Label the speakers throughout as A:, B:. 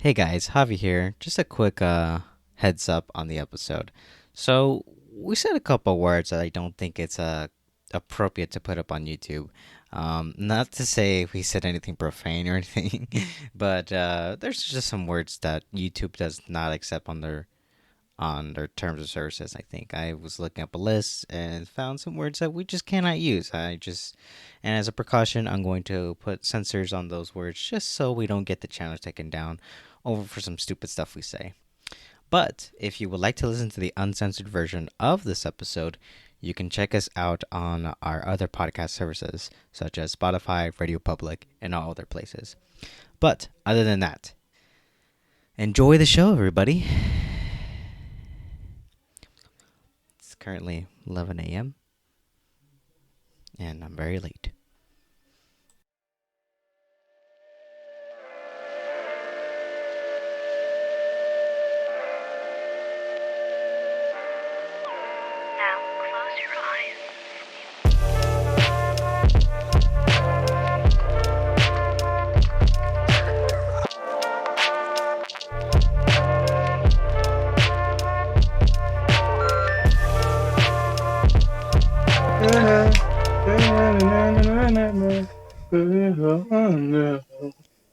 A: Hey guys, Javi here. Just a quick heads up on the episode. So we said a couple words that I don't think it's appropriate to put up on YouTube. Not to say we said anything profane or anything, but there's just some words that YouTube does not accept on their terms of services. I think I was looking up a list and found some words that we just cannot use. And as a precaution, I'm going to put censors on those words just so we don't get the channel taken down over for some stupid stuff we say. But if you would like to listen to the uncensored version of this episode, you can check us out on our other podcast services, such as Spotify, Radio Public, and all other places. But other than that, enjoy the show, everybody. It's currently 11 a.m., and I'm very late.
B: Now close your eyes.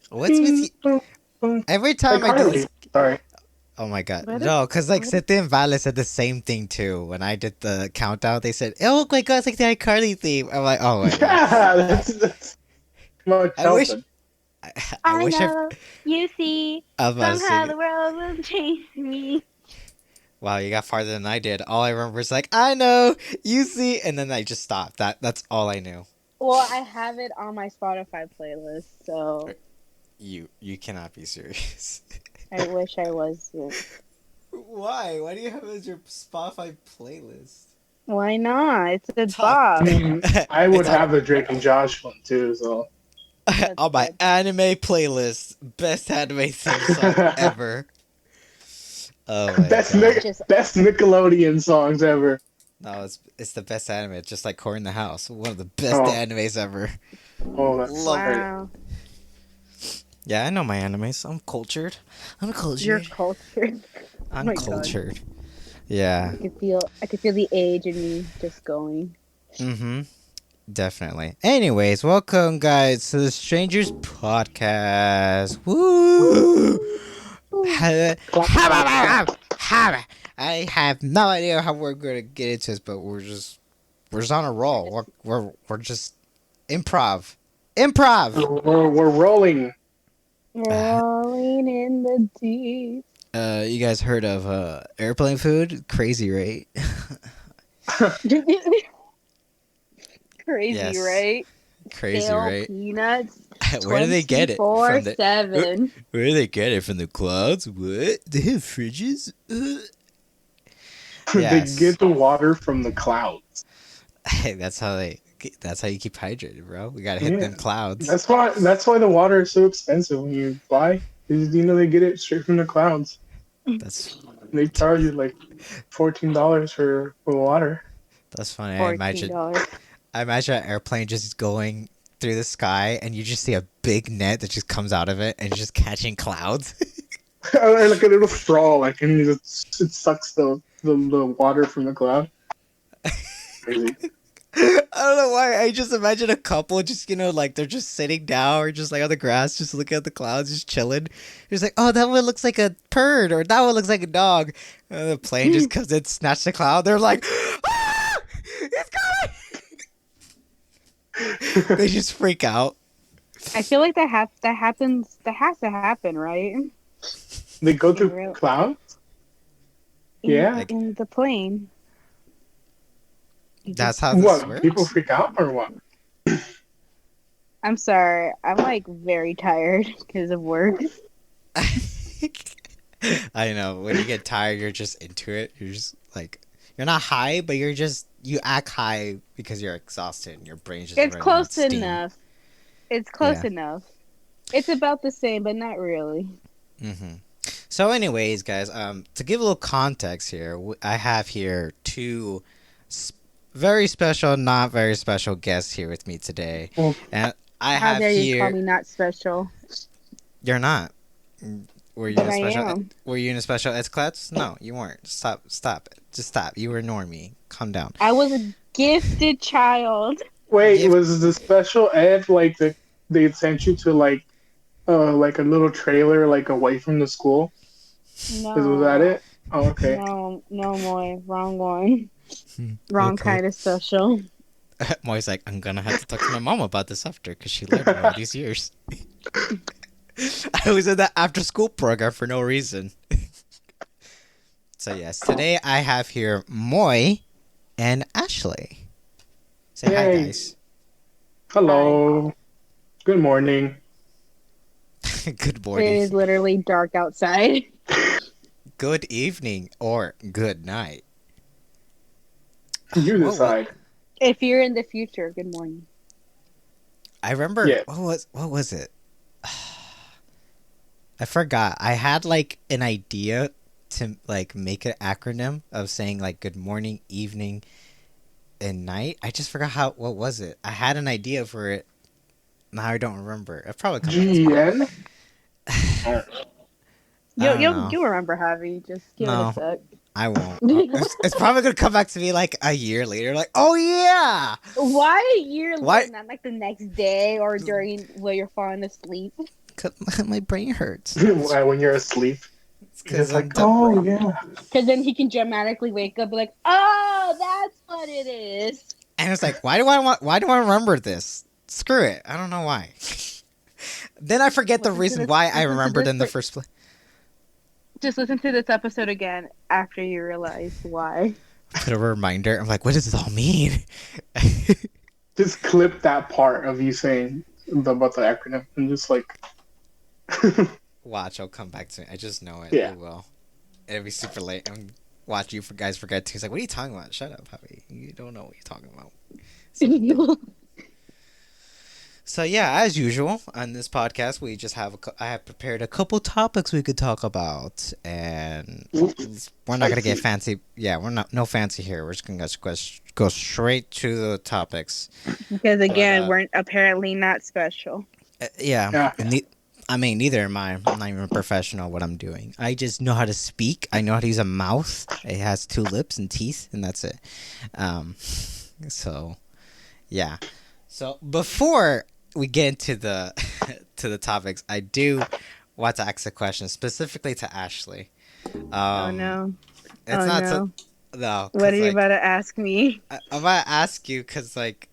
A: What's with you? Every time I do this.
C: Sorry.
A: Oh my god.
D: What?
A: No, because like Sete and Vale said the same thing too. When I did the countdown, they said, oh my god, it's like the iCarly theme. I'm like, oh my god.
C: Yeah, that's my
A: I wish.
C: childhood.
A: I wish
D: know, you see,
A: I was about to
D: somehow
A: sing
D: the
A: it.
D: world will change me.
A: Wow, you got farther than I did. All I remember is like, I know, you see, and then I just stopped. That's all I knew.
D: Well, I have it on my Spotify playlist, so
A: You cannot be serious.
D: I wish I was.
A: Why? Why do you have it as your Spotify playlist?
D: Why not? It's a
A: Talk.
C: I
D: Bob.
C: mean, I would
A: It's
C: have the Drake and Josh one too, so.
A: on my
D: good.
A: anime playlist, best anime theme song ever. Oh my
C: Best,
A: god.
C: best Nickelodeon songs ever.
A: No, it's the best anime. It's just like Core in the House, one of the best
C: Oh.
A: animes ever.
C: Oh, that's
A: Love
C: great.
D: Wow,
A: Yeah, I know my animes. I'm cultured. I'm cultured.
D: you're cultured.
A: I'm
D: my God.
A: cultured. Yeah.
D: I could feel the age in me just going.
A: Mm-hmm. Definitely. Anyways, welcome guys to the Strangers Podcast. Woo! I have no idea how we're gonna get into this, but we're just on a roll. We're just improv.
C: We're rolling.
D: Rolling in the deep.
A: You guys heard of airplane food? Crazy, right?
D: Crazy,
A: Yes.
D: right?
A: Crazy,
D: Stale
A: right?
D: peanuts.
A: Where do they get it?
D: 24/7.
A: Where do they get it? From the clouds? What? They have fridges? Yes.
C: They get the water from the clouds.
A: Hey, that's how you keep hydrated, bro. We gotta hit
C: Yeah.
A: them clouds.
C: That's why the water is so expensive when you buy. They get it straight from the clouds.
A: That's
C: They charge you like $14 for water.
A: funny.
D: $14.
A: I imagine an airplane just going through the sky and you just see a big net that just comes out of it and just catching clouds.
C: Or like a little straw, like, and it sucks the water from the cloud. Crazy.
A: I don't know why. I just imagine a couple just, like they're just sitting down or just like on the grass, just looking at the clouds, just chilling. It's like, oh, that one looks like a bird or that one looks like a dog. And the plane just comes in, snatch the cloud. They're like, ah, it's coming. They just freak out.
D: I feel like that happens. That has to happen, right?
C: They go
D: Real-
C: through clouds? Yeah.
D: In the plane.
A: That's how this
C: What?
A: works.
C: People freak out or what?
D: I'm sorry. I'm like very tired because of work.
A: I know. When you get tired, you're just into it. You're just like, you're not high, but you act high because you're exhausted and your brain's just
D: It's
A: running on
D: close
A: steam.
D: enough. It's close
A: Yeah.
D: enough. It's about the same, but not really.
A: Mm-hmm. So, anyways, guys, to give a little context here, I have here two very special, not very special guests here with me today,
C: Well,
A: and I
D: How
A: have
D: dare you call
A: here.
D: me not special?
A: You're not. Were you in
D: But
A: a
D: I
A: special?
D: am.
A: Were you in a special ed class? No, you weren't. Stop it. Just stop. You were normie. Calm down.
D: I was a gifted child.
C: Wait,
A: Gift.
C: was the special ed like they sent you to like a little trailer like away from the school? Was that
D: No,
C: it? Oh, okay.
D: no more. Wrong one. Wrong
A: Okay.
D: kind of special.
A: Moy's like, I'm gonna have to talk to my mom about this after because she lived all these years. I was in that after school program for no reason. So yes, today I have here Moy and Ashley. Say hi,
C: Yay.
A: guys.
C: Hello. Good morning.
A: Good
D: It
A: morning,
D: is literally dark outside.
A: good evening, or good night.
C: You
A: What wa-
C: decide.
D: If you're in the future, good morning.
A: I remember
C: Yeah.
A: what was it? I forgot. I had like an idea to like make an acronym of saying like good morning, evening, and night. I just forgot what was it. I had an idea for it. Now I don't remember. I'll probably come back to me.
C: GEN?
A: I don't know.
D: You'll remember, Javi. Just give it
A: No.
D: a sec.
A: I won't. It's probably gonna come back to me like a year later. Like, oh yeah.
D: Why a year
A: Why-
D: later, not like the next day or during while you're falling asleep?
A: 'Cause my brain hurts.
C: Why, when you're asleep?
A: It's
C: It's
A: because
C: like, oh yeah.
D: Because then he can dramatically wake up and be like, oh, that's what it is.
A: and it's like, why do I remember this? Screw it. I don't know why. Then I forget the
D: Listen to
A: reason
D: this-
A: why I
D: listen to
A: remembered
D: this
A: in the
D: for-
A: first place.
D: Just listen to this episode again after you realize why.
A: Put a reminder. I'm like, what does this all mean?
C: Just clip that part of you saying about the acronym and just like.
A: Watch, I'll come back to it. I just know it.
C: Yeah.
A: It will. It'll be super late. And watch you guys forget too. He's like, what are you talking about? Shut up, Javi. You don't know what you're talking about. So yeah, as usual on this podcast, we just have I have prepared a couple topics we could talk about, and we're not gonna get fancy. Yeah, we're no fancy here. We're just gonna go straight to the topics.
D: Because again,
A: But,
D: we're apparently not special.
A: Yeah,
C: Yeah.
A: and I mean, neither am I. I'm not even a professional at what I'm doing. I just know how to speak. I know how to use a mouth. It has 2 lips and teeth, and that's it. So, yeah. So before we get into the to the topics, I do want to ask a question specifically to Ashley.
D: Oh no.
A: It's
D: Oh,
A: not
D: no.
A: so. No.
D: What are
A: 'cause,
D: you
A: like,
D: about to ask me?
A: I'm about to ask you because, like,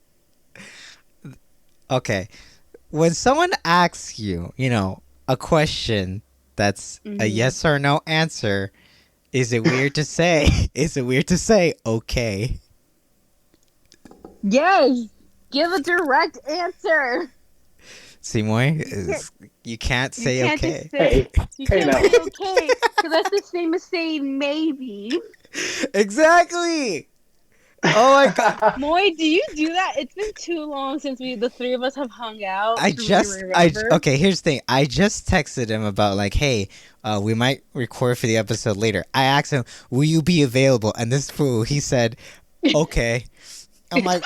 A: okay, when someone asks you, a question that's a
D: Mhm.
A: yes or no answer, is it weird to say? Is it weird to say okay?
D: Yes! Give a direct answer!
A: Simoy, you can't say
D: you can't
A: okay.
D: Just say,
C: Hey,
D: you
C: hey
D: can't
C: now.
D: say okay, because that's the same as saying maybe.
A: Exactly. Oh my god.
D: Moy, do you do that? It's been too long since the 3 of us have hung out.
A: I
D: to really
A: just,
D: remember.
A: okay, here's the thing. I just texted him about, like, hey, we might record for the episode later. I asked him, will you be available? And this fool, he said, okay. I'm like,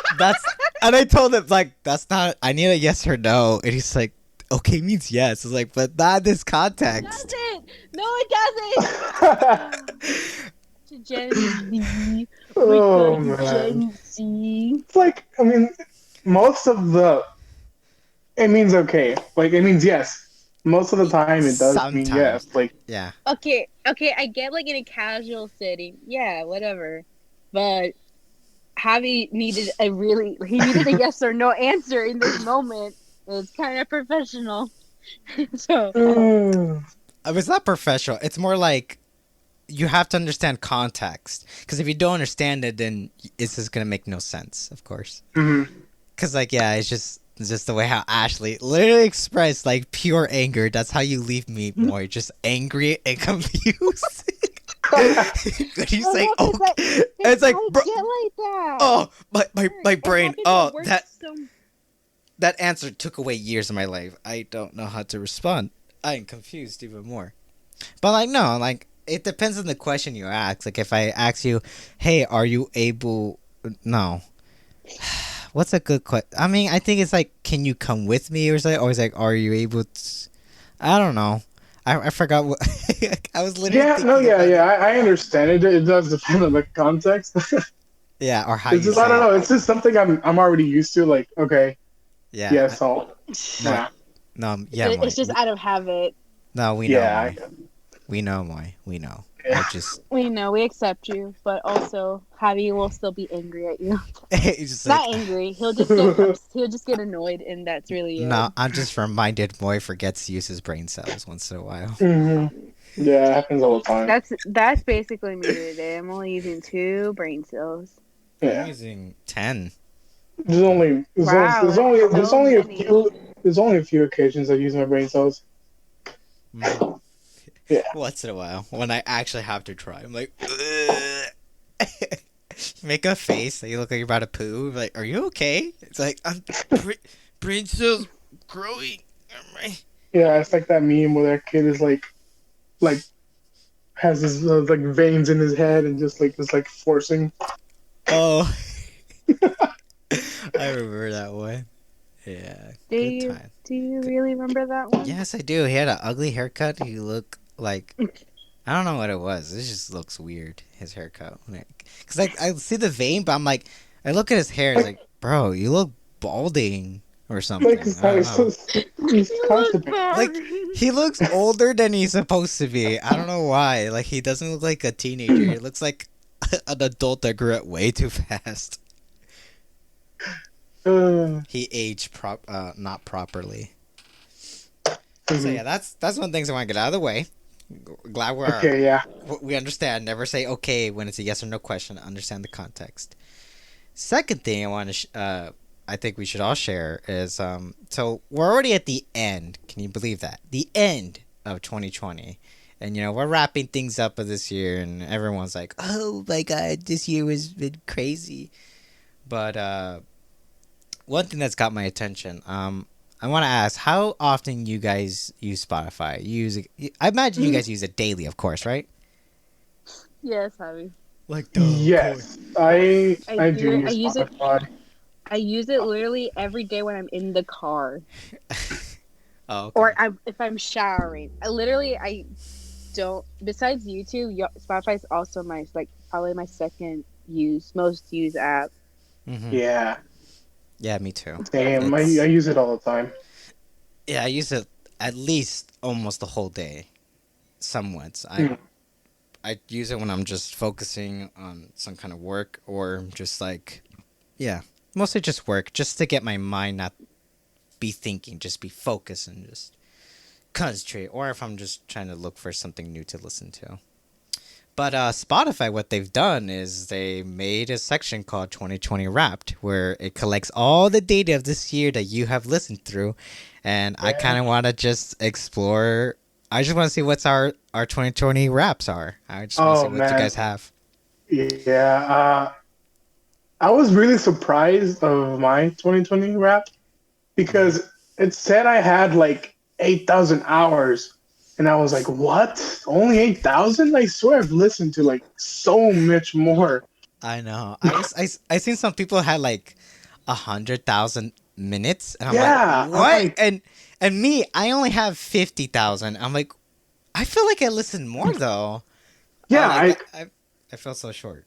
A: and I told him, like, that's not, I need a yes or no. And he's like, okay means yes. It's like, but not in this
D: It
A: context.
D: doesn't! No, it doesn't! Gen Z.
C: Oh,
D: We got
C: man.
D: Gen Z.
C: It's like, I mean, most of it means okay. Like, it means yes. Most of the time, it does mean
A: Sometimes.
C: yes. Like,
A: Yeah.
D: Okay, I get like in a casual setting, yeah, whatever. But Javi needed he needed a yes or no answer in this moment. It's kind of professional. So
A: I mean, it's not professional. It's more like you have to understand context. Because if you don't understand it, then it's just going to make no sense, of course.
C: mhm.
A: Because, like, yeah, it's just the way how Ashley literally expressed, like, pure anger. That's how you leave me more just angry and confused. When you say,
D: no, 'cause
A: okay.
D: I-
A: It's like,
D: I
A: bro,
D: get like that.
A: oh, my
D: It
A: brain.
D: happens
A: Oh,
D: at work so-
A: that answer took away years of my life. I don't know how to respond. I'm confused even more. But, like, no, like, it depends on the question you ask. Like, if I ask you, hey, are you able... No. What's a good question? I mean, I think it's like, can you come with me or something? Or it's like, are you able to... I don't know. I forgot what I was literally
C: Yeah, no,
A: thinking
C: yeah,
A: about
C: yeah.
A: it.
C: I understand it. It does depend on the context.
A: Yeah, or how
C: It's
A: you
C: just I don't
A: say it.
C: know. It's just something I'm already used to. Like, okay,
A: Yeah,
C: yes, I'll.
A: Moy.
C: Yeah,
A: No, yeah, Moy.
D: It's just out of habit.
A: No, we know,
C: yeah,
A: Moy. We know, Moy. We know.
C: yeah.
A: I just,
D: We know we accept you, but also Javi will still be angry at you.
A: it's just like,
D: Not angry. He'll just get annoyed, and that's really it.
A: no, I'm just reminded Moy forgets to use his brain cells once in a while.
C: hmm Yeah, it happens all the time.
D: That's basically me today. I'm only using 2 brain cells.
A: I'm
C: Yeah,
A: using 10.
C: there's only there's only
D: Wow,
C: there's
D: that's
C: only there's
D: so
C: only a
D: many.
C: few there's only a few occasions I use my brain cells.
A: Mhm.
C: Yeah,
A: Once in a while, when I actually have to try, I'm like, "Ugh." Make a face that you look like you're about to poo. Like, are you okay? It's like, brain cells growing.
C: yeah. It's like that meme where that kid is like has his like veins in his head and just like is like forcing.
A: Oh, I remember that one. Yeah, good time.
D: Do you really remember that one?
A: Yes, I do. He had an ugly haircut. He looked like I don't know what it was. It just looks weird. His haircut, because I see the vein, but I'm like, I look at his hair. It's like, bro, you look balding or something.
C: Like
A: I don't know.
C: he's
D: You look
C: constipated.
A: Like he looks older than he's supposed to be. I don't know why. Like he doesn't look like a teenager. He looks like an adult that grew up way too fast. He aged not properly. So yeah, that's one thing I want to get out of the way. Glad
C: Okay, yeah.
A: we understand. Never say okay when it's a yes or no question. Understand the context. Second thing I want to I think we should all share is so we're already at the end. Can you believe that? The end of 2020. And we're wrapping things up of this year and everyone's like, "Oh my god, this year has been crazy." But one thing that's got my attention, I want to ask how often you guys use Spotify. I imagine you guys use it daily, of course, right?
D: Yes, Javi.
A: Like
C: Yes, I do use
D: I use it.
C: Spotify.
D: I use it literally every day when I'm in the car,
A: Oh, okay.
D: or if I'm showering. I don't. Besides YouTube, Spotify is also probably my second most used app.
A: Mm-hmm.
C: Yeah,
A: Yeah, me too.
C: same. I use it all the time.
A: Yeah, I use it at least almost the whole day. Somewhat. I use it when I'm just focusing on some kind of work or just like, yeah, mostly just work, just to get my mind not be thinking, just be focused and just concentrate. Or if I'm just trying to look for something new to listen to. But Spotify, what they've done is they made a section called 2020 Wrapped, where it collects all the data of this year that you have listened through. And I kind of want to just explore. I just want to see what's our 2020 wraps are. I just want to see what you guys have.
C: Yeah, I was really surprised of my 2020 rap because it said I had like 8,000 hours. And I was like, what? Only 8,000? I swear I've listened to like so much more.
A: I know. I seen some people had like 100,000 minutes, and I'm
C: Yeah,
A: like,
C: I'm
A: what?
C: like,
A: And me, I only have 50,000. I'm like, I feel like I listened more though.
C: yeah,
A: I feel so short.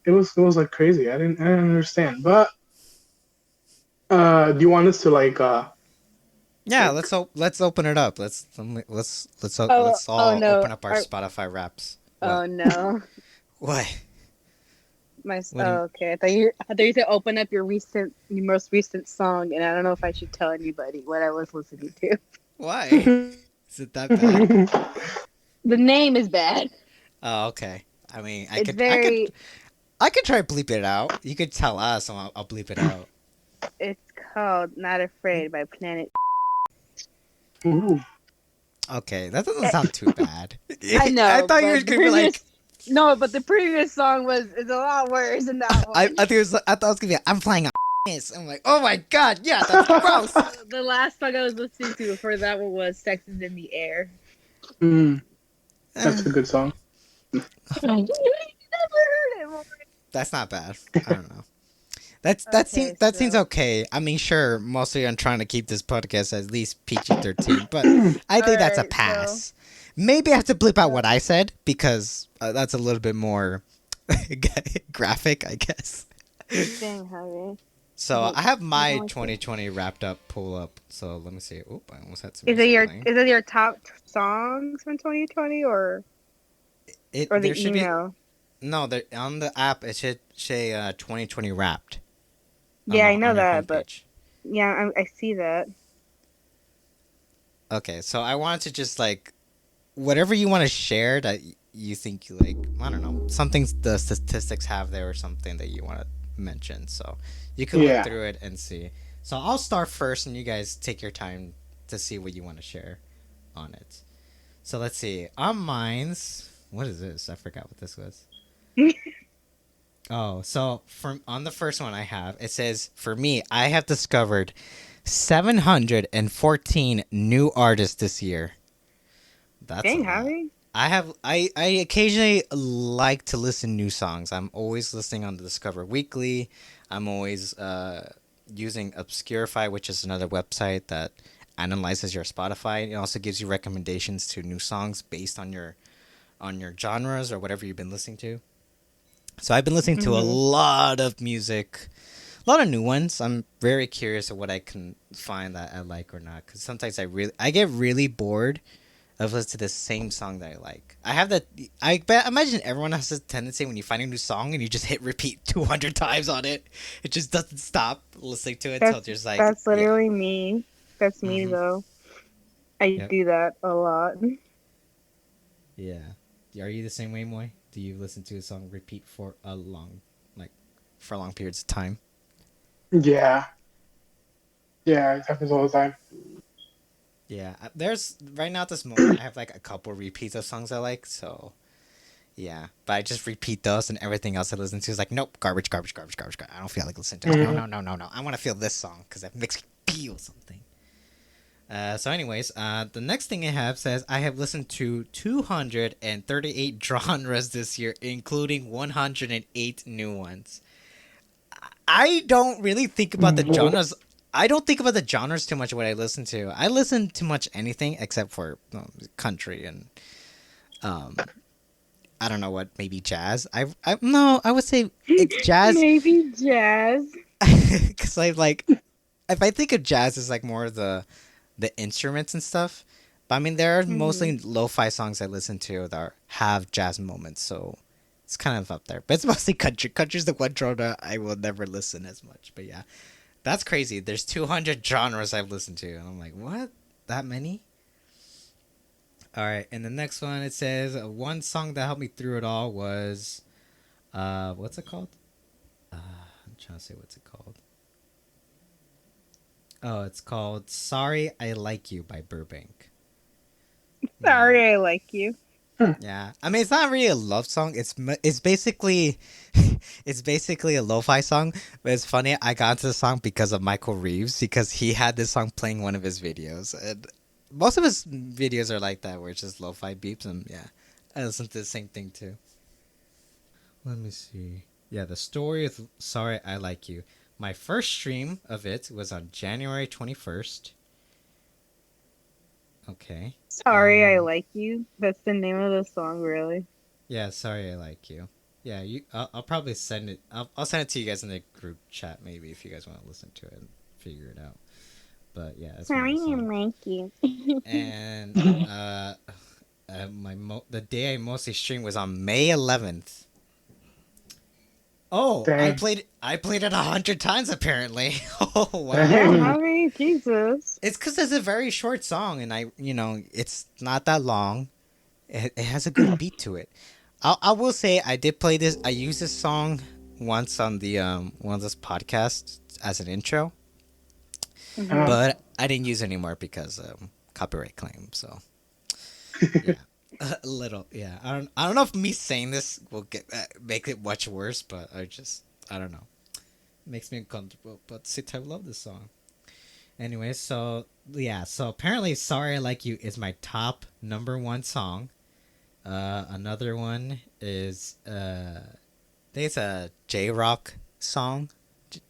C: it was like crazy. I didn't understand. But do you want us to
A: Yeah,
C: like
A: let's open it up. Let's
D: Oh,
A: all
D: no.
A: open up our Spotify wraps.
D: Oh
A: What?
D: no.
A: What? What do you,
D: Okay. I thought you said open up your most recent song, and I don't know if I should tell anybody what I was listening to.
A: why? Is it that bad?
D: The name is bad.
A: Oh, okay. I mean,
D: It's very.
A: I could try to bleep it out. You could tell us, and I'll bleep it out.
D: It's called "Not Afraid" by Planet.
C: Ooh.
A: Okay, that doesn't sound too bad.
D: I know.
A: I thought you were
D: but
A: gonna be like,
D: No, but the previous song is a lot worse than that one.
A: I thought it was gonna be. I'm playing a. I'm like, oh my god, yeah, that's gross.
D: The last song I was listening to before that one was "Sex Is in the Air."
C: That's a good song.
D: You never heard it.
A: That's not bad. I don't know.
D: Okay,
A: that seems
D: so
A: okay. I mean, sure, mostly I'm trying to keep this podcast at least PG-13, but I think that's a
D: alright, so
A: pass. Maybe I have to blip out what I said because that's a little bit more graphic, I guess.
D: dang heavy.
A: So I have
D: There's
A: my
D: only two.
A: 2020 wrapped up pull up. So let me see. Oop, I almost had some
D: Is it
A: music
D: your
A: playing.
D: top songs from 2020
A: It
D: or
A: there
D: the
A: should be
D: email?
A: no there on the app. It should say 2020 wrapped
D: Yeah, I know
A: on your
D: that, but
A: homepage.
D: yeah, I see that.
A: Okay, so I wanted to just like whatever you want to share that you think you like. I don't know, something the statistics have there or something that you want to mention. So you can look
C: Yeah.
A: through it and see. So I'll start first, and you guys take your time to see what you want to share on it. So let's see. On mine's, what is this? I forgot what this was. Oh, so from on the first one I have, it says for me, I have discovered 714 new artists this year. That's a
D: Dang
A: lot.
D: heavy.
A: I occasionally like to listen to new songs. I'm always listening on the Discover Weekly. I'm always using Obscurify, which is another website that analyzes your Spotify. It also gives you recommendations to new songs based on your genres or whatever you've been listening to. So I've been listening to a
D: Mhm.
A: lot of music, a lot of new ones. I'm very curious of what I can find that I like or not. Because sometimes I get really bored of listening to the same song that I like. I have that. I imagine everyone has this tendency when you find a new song and you just hit repeat 200 times on it. It just doesn't stop listening to it. So
D: That's
A: just like
D: that's
A: yeah.
D: literally me. That's me
A: Mm-hmm.
D: though. I
A: Yep.
D: do that a lot.
A: Yeah. Are you the same way, Moy? Do you listen to a song repeat for a long, like, for long periods of time?
C: Yeah. Yeah, it happens all the time.
A: Yeah. There's right now at this moment I have like a couple repeats of songs I like. So yeah, but I just repeat those and everything else I listen to is like nope, garbage, garbage, garbage, garbage. I don't feel like listening to it. No,
C: Mhm.
A: no, no, no, no. I want to feel this song because it makes me feel something. So, anyways, the next thing I have says I have listened to 238 genres this year, including 108 new ones. I don't really think about the genres. I don't think about the genres too much when I listen to. I listen to much anything except for country and um, I don't know what maybe jazz. I no, I would say it's jazz
D: Maybe jazz.
A: because I like if I think of jazz as like more of the instruments and stuff. But I mean, there are
D: Mhm.
A: mostly lo-fi songs I listen to that have jazz moments, so it's kind of up there. But it's mostly country. Country's the one genre I will never listen as much. But yeah, that's crazy. There's 200 genres I've listened to, and I'm like, what? That many? All right, and the next one it says one song that helped me through it all was, what's it called? I'm trying to say what's it called. Oh, it's called "Sorry I Like You" by Burbank. Yeah.
D: Sorry, I like you.
A: Yeah, I mean it's not really a love song. It's basically it's basically a lo-fi song. But it's funny. I got into the song because of Michael Reeves because he had this song playing in one of his videos, and most of his videos are like that where it's just lo-fi beeps. And yeah, I listen to the same thing too. Let me see. Yeah, the story of "Sorry I Like You." My first stream of it was on January 21st. Okay.
D: Sorry, I like you. That's the name of the song, really.
A: Yeah, sorry I like you. Yeah, you. I'll probably send it. I'll send it to you guys in the group chat maybe if you guys want to listen to it and figure it out. But yeah, that's one of
D: Sorry,
A: the
D: I
A: songs.
D: like you.
A: And the day I mostly streamed was on May 11th. Oh,
C: Dang.
A: I played it 100 times apparently. Oh wow.
D: Damn,
C: Dang.
D: Harvey, Jesus.
A: It's because it's a very short song, and it's not that long. It has a good beat to it. I will say I did play this. I used this song once on the one of those podcasts as an intro,
C: Uh,
D: Mhm.
A: but I didn't use it anymore because copyright claim. So yeah, a little. Yeah, I don't know if me saying this will make it much worse, but I don't know. It makes me uncomfortable. But sit, I love this song. Anyway, so yeah, so apparently, "Sorry I Like You" is my top number one song. Another one is I think it's a J Rock song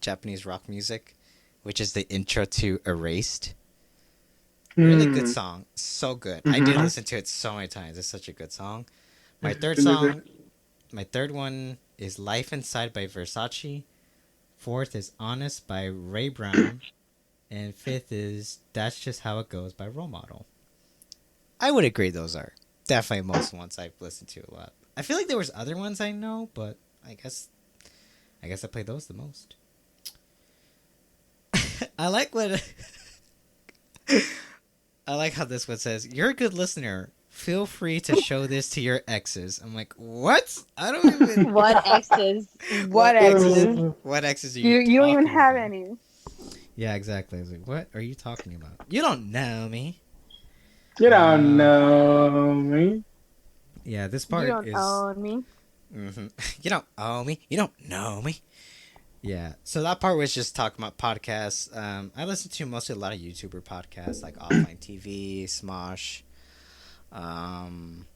A: Japanese rock music, which is the intro to Erased. Really good
C: Mm.
A: song. So good. I did
C: Mm-hmm.
A: listen to it so many times. It's such a good song. My third
C: Deliver.
A: song, my third one is Life Inside by Versace. Fourth is Honest by Ray Brown. And fifth is That's Just How It Goes by Role Model. I would agree those are definitely most ones I've listened to a lot. I feel like there was other ones I know, but I guess I play those the most. I like what I like how this one says, "You're a good listener. Feel free to show this to your exes." I'm like, what? I don't even.
D: What exes? What
A: What exes?
D: exes?
A: What exes are you
D: You don't even
A: talking
D: have
A: about?
D: any.
A: Yeah, exactly. I was like, what are you talking about? You don't know me.
C: You don't
A: Uh,
C: know me.
A: yeah, this
D: You
A: part
D: don't
A: is.
D: own me.
A: You don't owe me. You don't know me. Yeah. So that part was just talking about podcasts. I listen to mostly a lot of YouTuber podcasts like Offline TV, Smosh. Um,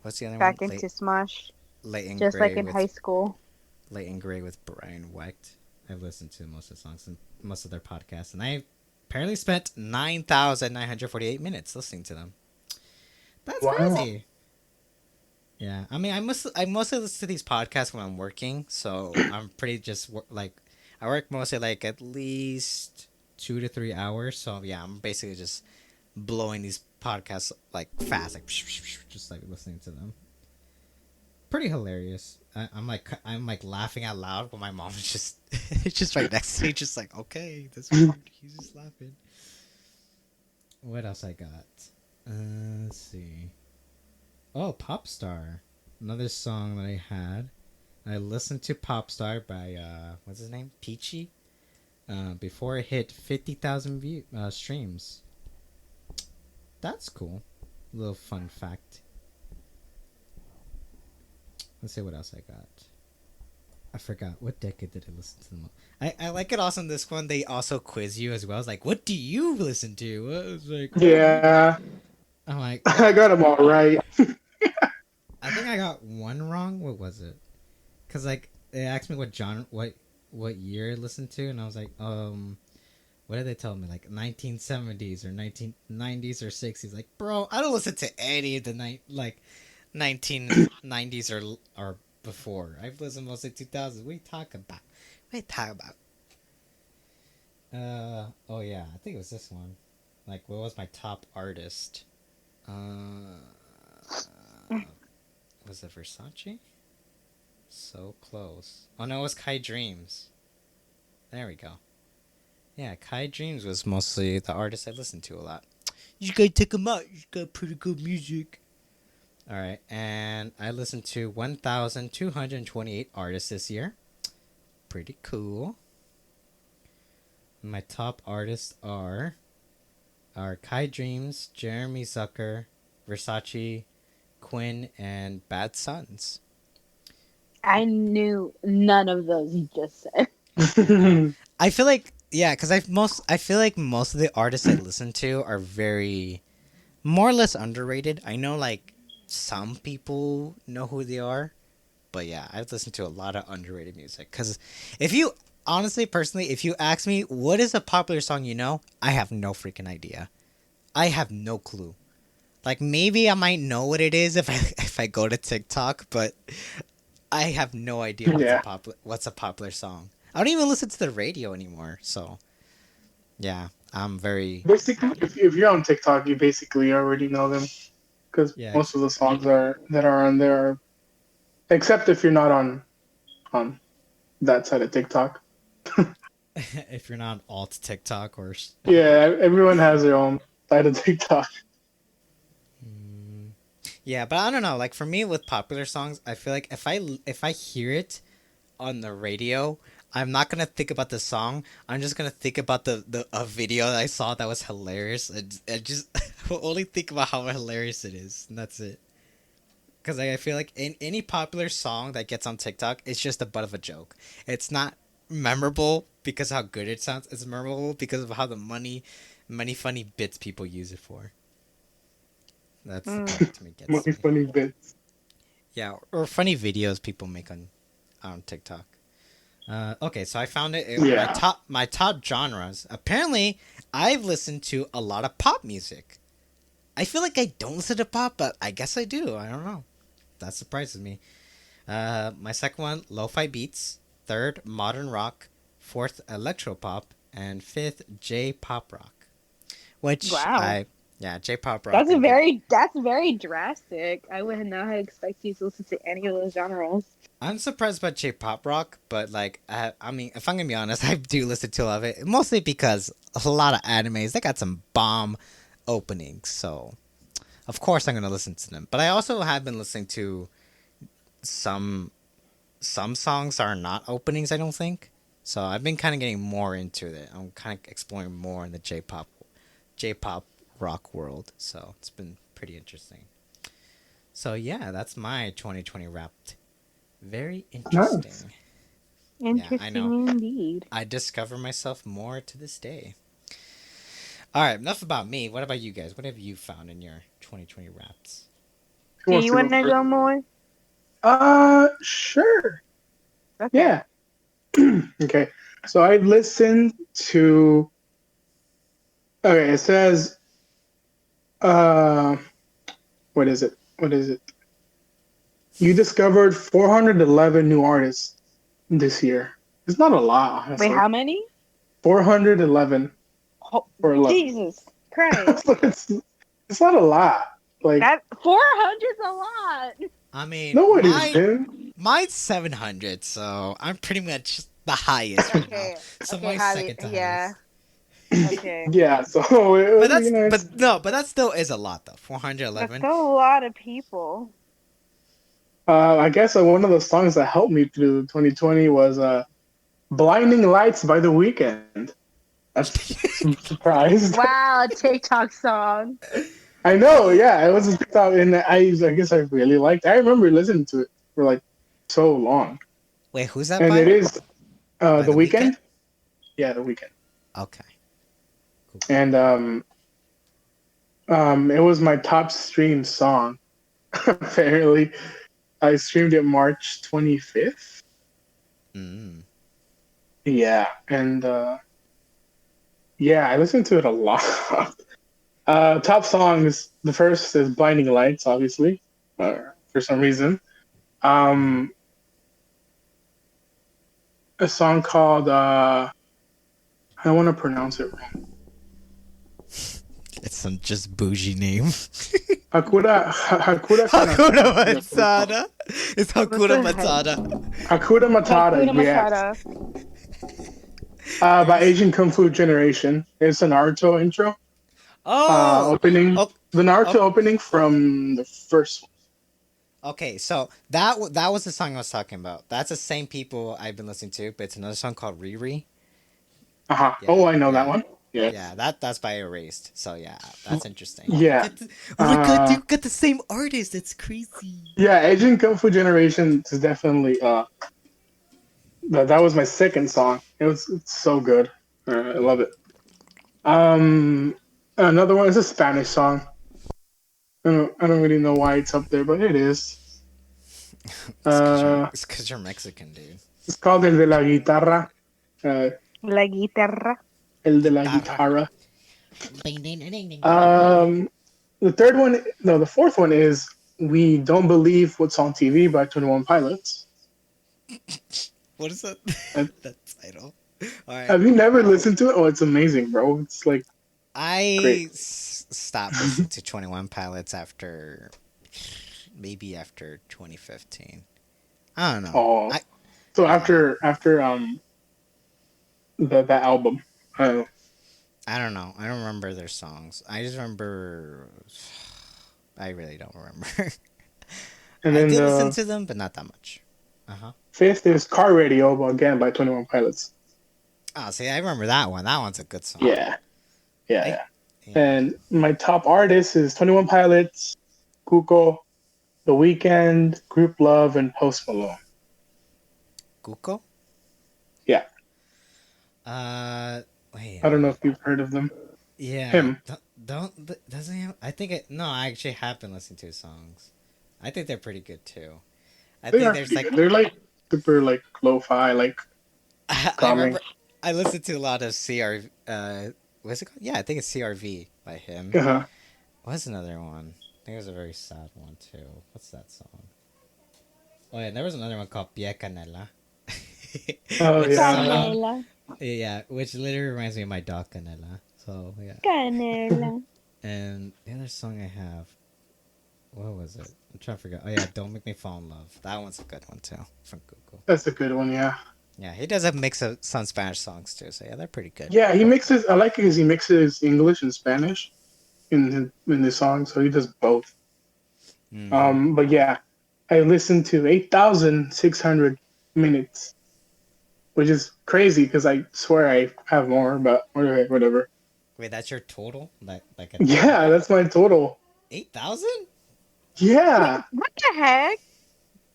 A: what's the other one?
D: Back into Smosh,
A: Leighton
D: just like
A: Gray
D: in high
A: with
D: school.
A: Leighton Gray with Brian Wecht. I've listened to most of the songs and most of their podcasts, and I apparently spent 9,948 minutes listening to them. That's
C: Wow.
A: crazy. Yeah, I mean, I mostly listen to these podcasts when I'm working, so I'm pretty just like I work mostly like at least 2 to 3 hours. So yeah, I'm basically just blowing these podcasts like fast, like just like listening to them. Pretty hilarious. I'm like laughing out loud when my mom is just it's just right next to me, just like okay, that's weird. He's just laughing. What else I got? Let's see. Oh, Popstar. Another song that I had. I listened to Popstar by what's his name? Peachy. Before it hit 50,000 streams. That's cool. Little fun fact. Let's see what else I got. I forgot. What decade did I listen to the most? I like it also in this one. They also quiz you as well. It's like, what do you listen to? I was like,
C: Yeah,
A: I'm like,
C: I got them all right.
A: I think I got one wrong. What was it? Cause like they asked me what year I listened to, and I was like, what did they tell me? Like 1970s or 1990s or 60s? Like, bro, I don't listen to any of the 1990s or before. I've listened mostly 2000s. What are you talking about? What are you talking about? Oh yeah, I think it was this one. Like, what was my top artist? Was it Versace? So close. Oh no, it was Kai Dreams. There we go. Yeah, Kai Dreams was mostly the artist I listened to a lot. You gotta check him out. He's got pretty good music. Alright, and I listened to 1,228 artists this year. Pretty cool. My top artists are Kai Dreams, Jeremy Zucker, Versace, Quinn, and Bad Sons.
D: I knew none of those you just said.
A: I feel like because I feel like most of the artists I listen to are very more or less underrated. I know like some people know who they are, but yeah, I've listened to a lot of underrated music. Because if you honestly, personally, if you ask me what is a popular song, I have no freaking idea. I have no clue. Like maybe I might know what it is if I if I go to TikTok, but I have no idea
C: Yeah.
A: what's a popular song. I don't even listen to the radio anymore. So yeah, I'm very
C: Basically, if you're on TikTok, you basically already know them because
A: yeah.
C: most of the songs that are on there are, except if you're not on that side of TikTok.
A: If you're not alt TikTok or
C: Yeah, everyone has their own side of TikTok.
A: yeah, but I don't know. Like for me with popular songs, I feel like if I hear it on the radio, I'm not gonna think about the song. I'm just gonna think about the a video that I saw that was hilarious. And just will only think about how hilarious it is, and that's it. Because I feel like in any popular song that gets on TikTok, it's just a butt of a joke. It's not memorable because of how good it sounds. It's memorable because of how the many funny bits people use it for. That's the part that to me gets
C: Money
A: me.
C: funny bits.
A: Yeah, or funny videos people make on TikTok. Okay, so I found it. My
C: Yeah.
A: top genres. Apparently, I've listened to a lot of pop music. I feel like I don't listen to pop, but I guess I do. I don't know. That surprises me. My second one, lo-fi beats. Third, modern rock. Fourth, electropop, and fifth, J-pop rock. Which
D: Wow.
A: J-pop rock.
D: That's a very that's very drastic. I would not have expected you to listen to any of those genres.
A: I'm surprised by J-pop rock, but like, I mean, if I'm gonna be honest, I do listen to a lot of it, mostly because a lot of animes they got some bomb openings, so of course I'm gonna listen to them. But I also have been listening to some some songs are not openings, I don't think. So I've been kind of getting more into it. I'm kind of exploring more in the J-pop rock world. So it's been pretty interesting. So yeah, that's my 2020 wrapped. Very
C: Nice.
A: interesting. Yeah, I know.
D: Interesting indeed.
A: I discover myself more to this day. All right, enough about me. What about you guys? What have you found in your 2020 wraps?
C: Who
D: Do
C: wants
D: you
C: to go
D: want to
C: first?
D: go more?
C: Sure.
D: Okay.
C: Yeah. Okay. So I listened to. Okay, it says. Uh, what is it? What is it? You discovered 411 new artists this year. It's not a lot,
D: Wait,
C: honestly.
D: how many?
C: 411
D: Oh,
C: or 11.
D: Jesus Christ.
C: So it's not a lot. Like
D: That 400's a lot.
A: I mean,
C: no, it isn't.
A: mine's 700, so I'm pretty much the highest right now.
D: Okay.
A: So
D: Okay,
A: mine's
D: highly.
A: second to
D: Yeah.
A: highest.
D: Okay.
C: Yeah. So
A: But
C: you know, it's
A: but that still is a lot though.
D: That's
A: 411.
D: still a lot of people.
C: I guess one of the songs that helped me through 2020 was "Blinding Lights" by The Weeknd. That's I'm surprised.
D: Wow, a TikTok song.
C: I know, yeah, it was a TikTok, and I guess I really liked. I remember listening to it for like so long,
A: Wait, who's that
C: and it
A: by?
C: is
A: By
C: The
A: The
C: Weeknd.
A: Weekend?
C: Yeah, The Weeknd,
A: Okay. Cool, cool.
C: and it was my top stream song. Apparently, I streamed it March 25th.
A: Mm.
C: Yeah, and yeah, I listened to it a lot. Top songs. The first is "Blinding Lights," obviously, for some reason.
A: Mhm.
C: Um, a song called I don't want to pronounce it wrong.
A: It's some just bougie name.
C: Hakura
A: Hakuna
C: Kanata. That's what it's called.
A: Matata. It's
D: What
A: Hakuna
D: the heck?
A: Matata.
C: Hakuna Matata.
D: Hakuna
C: Yes.
D: Matata.
C: By
A: There's
C: Asian Kung Fu Generation. It's a Naruto intro.
A: oh
C: Opening
A: oh
C: the Naruto
A: oh
C: opening from the first one.
A: okay. So that was the song I was talking about. That's the same people I've been listening to, but it's another song called Riri.
C: Uh huh.
A: Yeah,
C: Oh, I know that
A: yeah,
C: one. Yes.
A: yeah. That's by Erased. So yeah, that's interesting.
C: Yeah.
A: Oh my god,
C: Uh,
A: dude, got the same artist. That's crazy.
C: yeah. Asian Kung Fu Generation is definitely that was my second song. It's so good. I love it. Um, Another one is a Spanish song. I don't really know why it's up there, but it is. Uh,
A: It's cause you're Mexican, dude.
C: it's called El de la Guitarra. Uh,
D: La guitarra.
C: El de la
A: Guitarra.
C: Guitarra.
A: Ding, ding, ding, ding, ding, ding.
C: Um, the third one, no, the fourth one is We Don't Believe What's on TV by 21 Pilots.
A: What is that?
C: Uh,
A: That title. All right.
C: Have you never listened to it? Oh, it's amazing, bro. It's like great.
A: Stopped listening to 21 Pilots after maybe after 2015. I don't know.
C: Oh,
A: I
C: so
A: yeah.
C: after that album, uh,
A: I don't know. I don't remember their songs. I just remember. I really don't remember.
C: and
A: I
C: then
A: did listen
C: the
A: to them, but not that much. Uh huh.
C: fifth is Car Radio, but again by 21 Pilots.
A: Oh, see, I remember that one. That one's a good song.
C: Yeah, yeah,
A: I
C: yeah.
A: yeah.
C: And my top artist is 21 Pilots, Kuko, The Weeknd, Group Love, and Post Malone.
A: Guko.
C: Yeah,
A: Uh, wait.
C: I don't know if you've heard of them.
A: Yeah.
C: Him.
A: Doesn't he have, I think it. No, I actually have been listening to his songs. I think they're pretty good too. I
C: They
A: think
C: are
A: there's
C: pretty
A: like
C: good. They're like super like lo-fi, like
A: I
C: coming.
A: remember I listened to a lot of CR. What's it called? Yeah, I think it's CRV by him.
C: Uh-huh.
A: What's another one? I think it was a very sad one too. What's that song? Oh yeah, there was another one called Pie Canela,
C: Oh
A: which
C: yeah.
A: somehow
D: Canela,
A: yeah, which literally reminds me of my dog Canela. So yeah,
D: canela.
A: and the other song I have, what was it? I'm trying to figure out. Oh yeah, Don't Make Me Fall in Love. That one's a good one too from Google.
C: That's a good one. Yeah.
A: Yeah, he does a mix of some Spanish songs too. So yeah, they're pretty good.
C: Yeah, he mixes. I like it because he mixes English and Spanish in the song, so he does both.
A: Mm-hmm.
C: But yeah, I listened to 8,600 minutes, which is crazy because I swear I have more, but whatever. Whatever.
A: Wait, that's your total? Like a day?
C: Yeah, that's my total.
A: 8,000?
C: Yeah,
D: What the heck?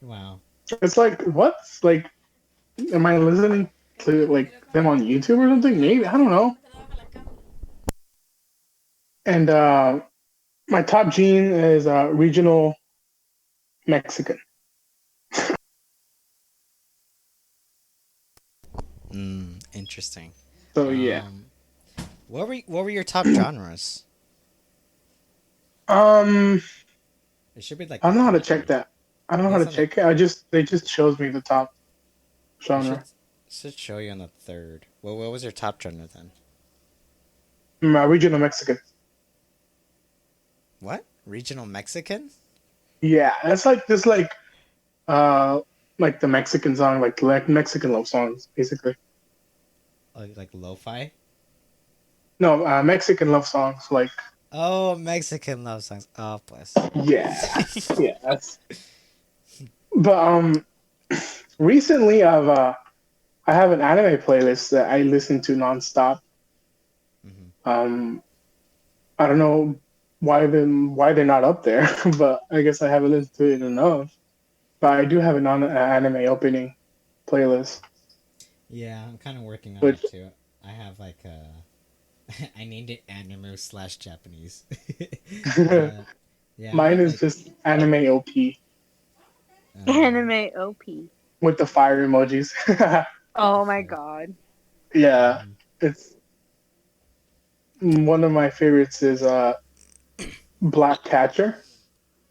A: Wow.
C: it's like what? Like, am I listening to like them on YouTube or something? Maybe I don't know. And my top gene is regional Mexican.
A: Interesting.
C: So yeah.
A: Um, what were your top genres?
C: Um,
A: It should be like
C: I
A: the
C: don't know how to
A: top
C: check
A: three.
C: that. I don't
A: I
C: know
A: think
C: how
A: it's
C: to
A: on the.
C: check it. They just shows me the top
A: It should
C: genre.
A: should show you on the third. Well, what was your top genre then?
C: Regional Mexican.
A: What? Regional Mexican?
C: Yeah, that's like this uh like the Mexican song, like Mexican love songs, basically.
A: Like lo-fi?
C: No, Mexican love songs, like
A: Oh, Mexican love songs. Oh, bless.
C: yeah, yeah. That's but recently I have an anime playlist that I listen to nonstop.
A: Hmm.
C: Um, I don't know why they're not up there, but I guess I haven't listened to it enough. But I do have an anime opening playlist,
A: Yeah, I'm kind of working on
C: which
A: it too. I have like I named it anime slash Japanese. uh, yeah, I
C: mine
A: have
C: is
A: like
C: just anime OP
A: uh,
D: Anime OP.
C: with the fire emojis.
A: what the
D: Oh my
A: fuck.
D: god.
C: Yeah,
A: Mhm.
C: it's one of my favorites is Black Catcher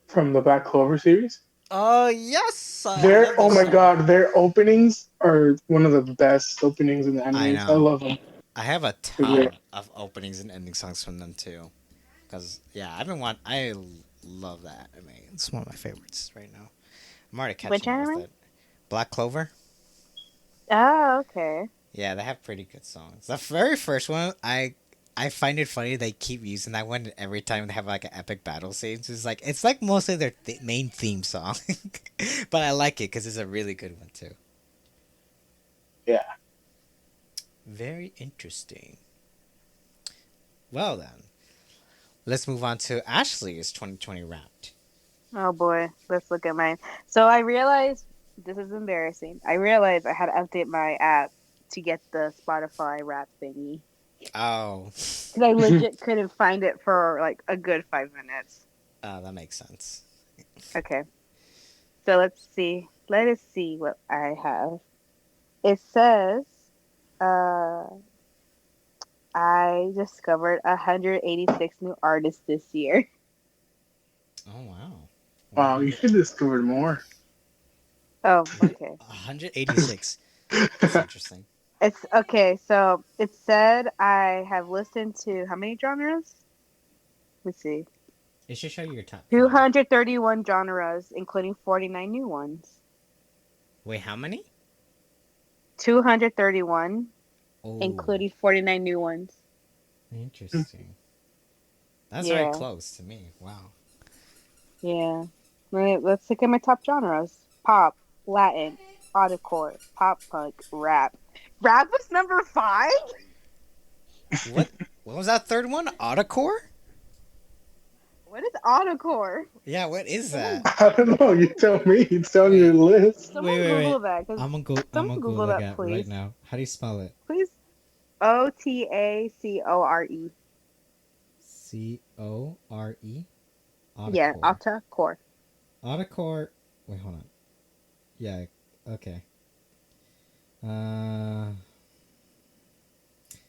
C: from the Black Clover series.
A: Oh yes, I
C: Their
A: love
C: oh
A: that
C: my
A: show.
C: god, their openings are one of the best openings in the
A: I
C: animes. I
A: know.
C: love them.
A: I have a
C: They're great.
A: ton of openings and ending songs from them too. Cause yeah, I've been want. Love that. I mean, it's one of my favorites right now. I'm already
D: Which
A: catching up with
D: anime?
A: it. Black Clover.
D: Oh, okay.
A: Yeah, they have pretty good songs. The very first one, I find it funny they keep using that one every time they have like an epic battle scene. It's like mostly their main theme song, but I like it because it's a really good one too.
C: Yeah.
A: Very interesting. Well then, let's move on to Ashley's 2020 Wrapped.
D: Oh boy. Let's look at mine. So I realized this is embarrassing. I realized I had to update my app to get the Spotify rap thingy.
A: Oh,
D: Because I legit couldn't find it for like a good 5 minutes.
A: that makes sense.
D: Okay. So let's see. Let us see what I have. It says, uh, I discovered 186 new artists this year.
A: Oh wow,
C: Wow, you
A: 100,
C: should discover more.
D: Oh, okay.
A: 186. That's interesting.
D: It's okay. So it said I have listened to how many genres? Let's see.
A: It should show you your top five.
D: 231 genres, including 49 new ones.
A: Wait, how many?
D: 231,
A: Oh,
D: including 49 new ones.
A: interesting. That's very
D: Yeah.
A: close to me. Wow.
D: Yeah. Let's look at my top genres: pop, Latin, autocore, pop punk, rap. Rap was number 5.
A: What? What was that third one? Autocore?
D: What is autocore?
A: Yeah. What is
D: Someone,
A: that?
C: I don't know. You tell me. It's on your
A: Wait.
C: list.
A: Wait.
D: someone
A: Wait. Wait.
D: Google that. Cause
A: I'm
D: someone
A: gonna go
D: Google
A: look
D: that,
A: at it right
D: please.
A: now. How do you spell it?
D: Please. OTACORE.
A: CORE.
D: Yeah,
A: Autocore.
D: autocore.
A: Autocore. Wait. Hold on. Yeah. Okay. Uh,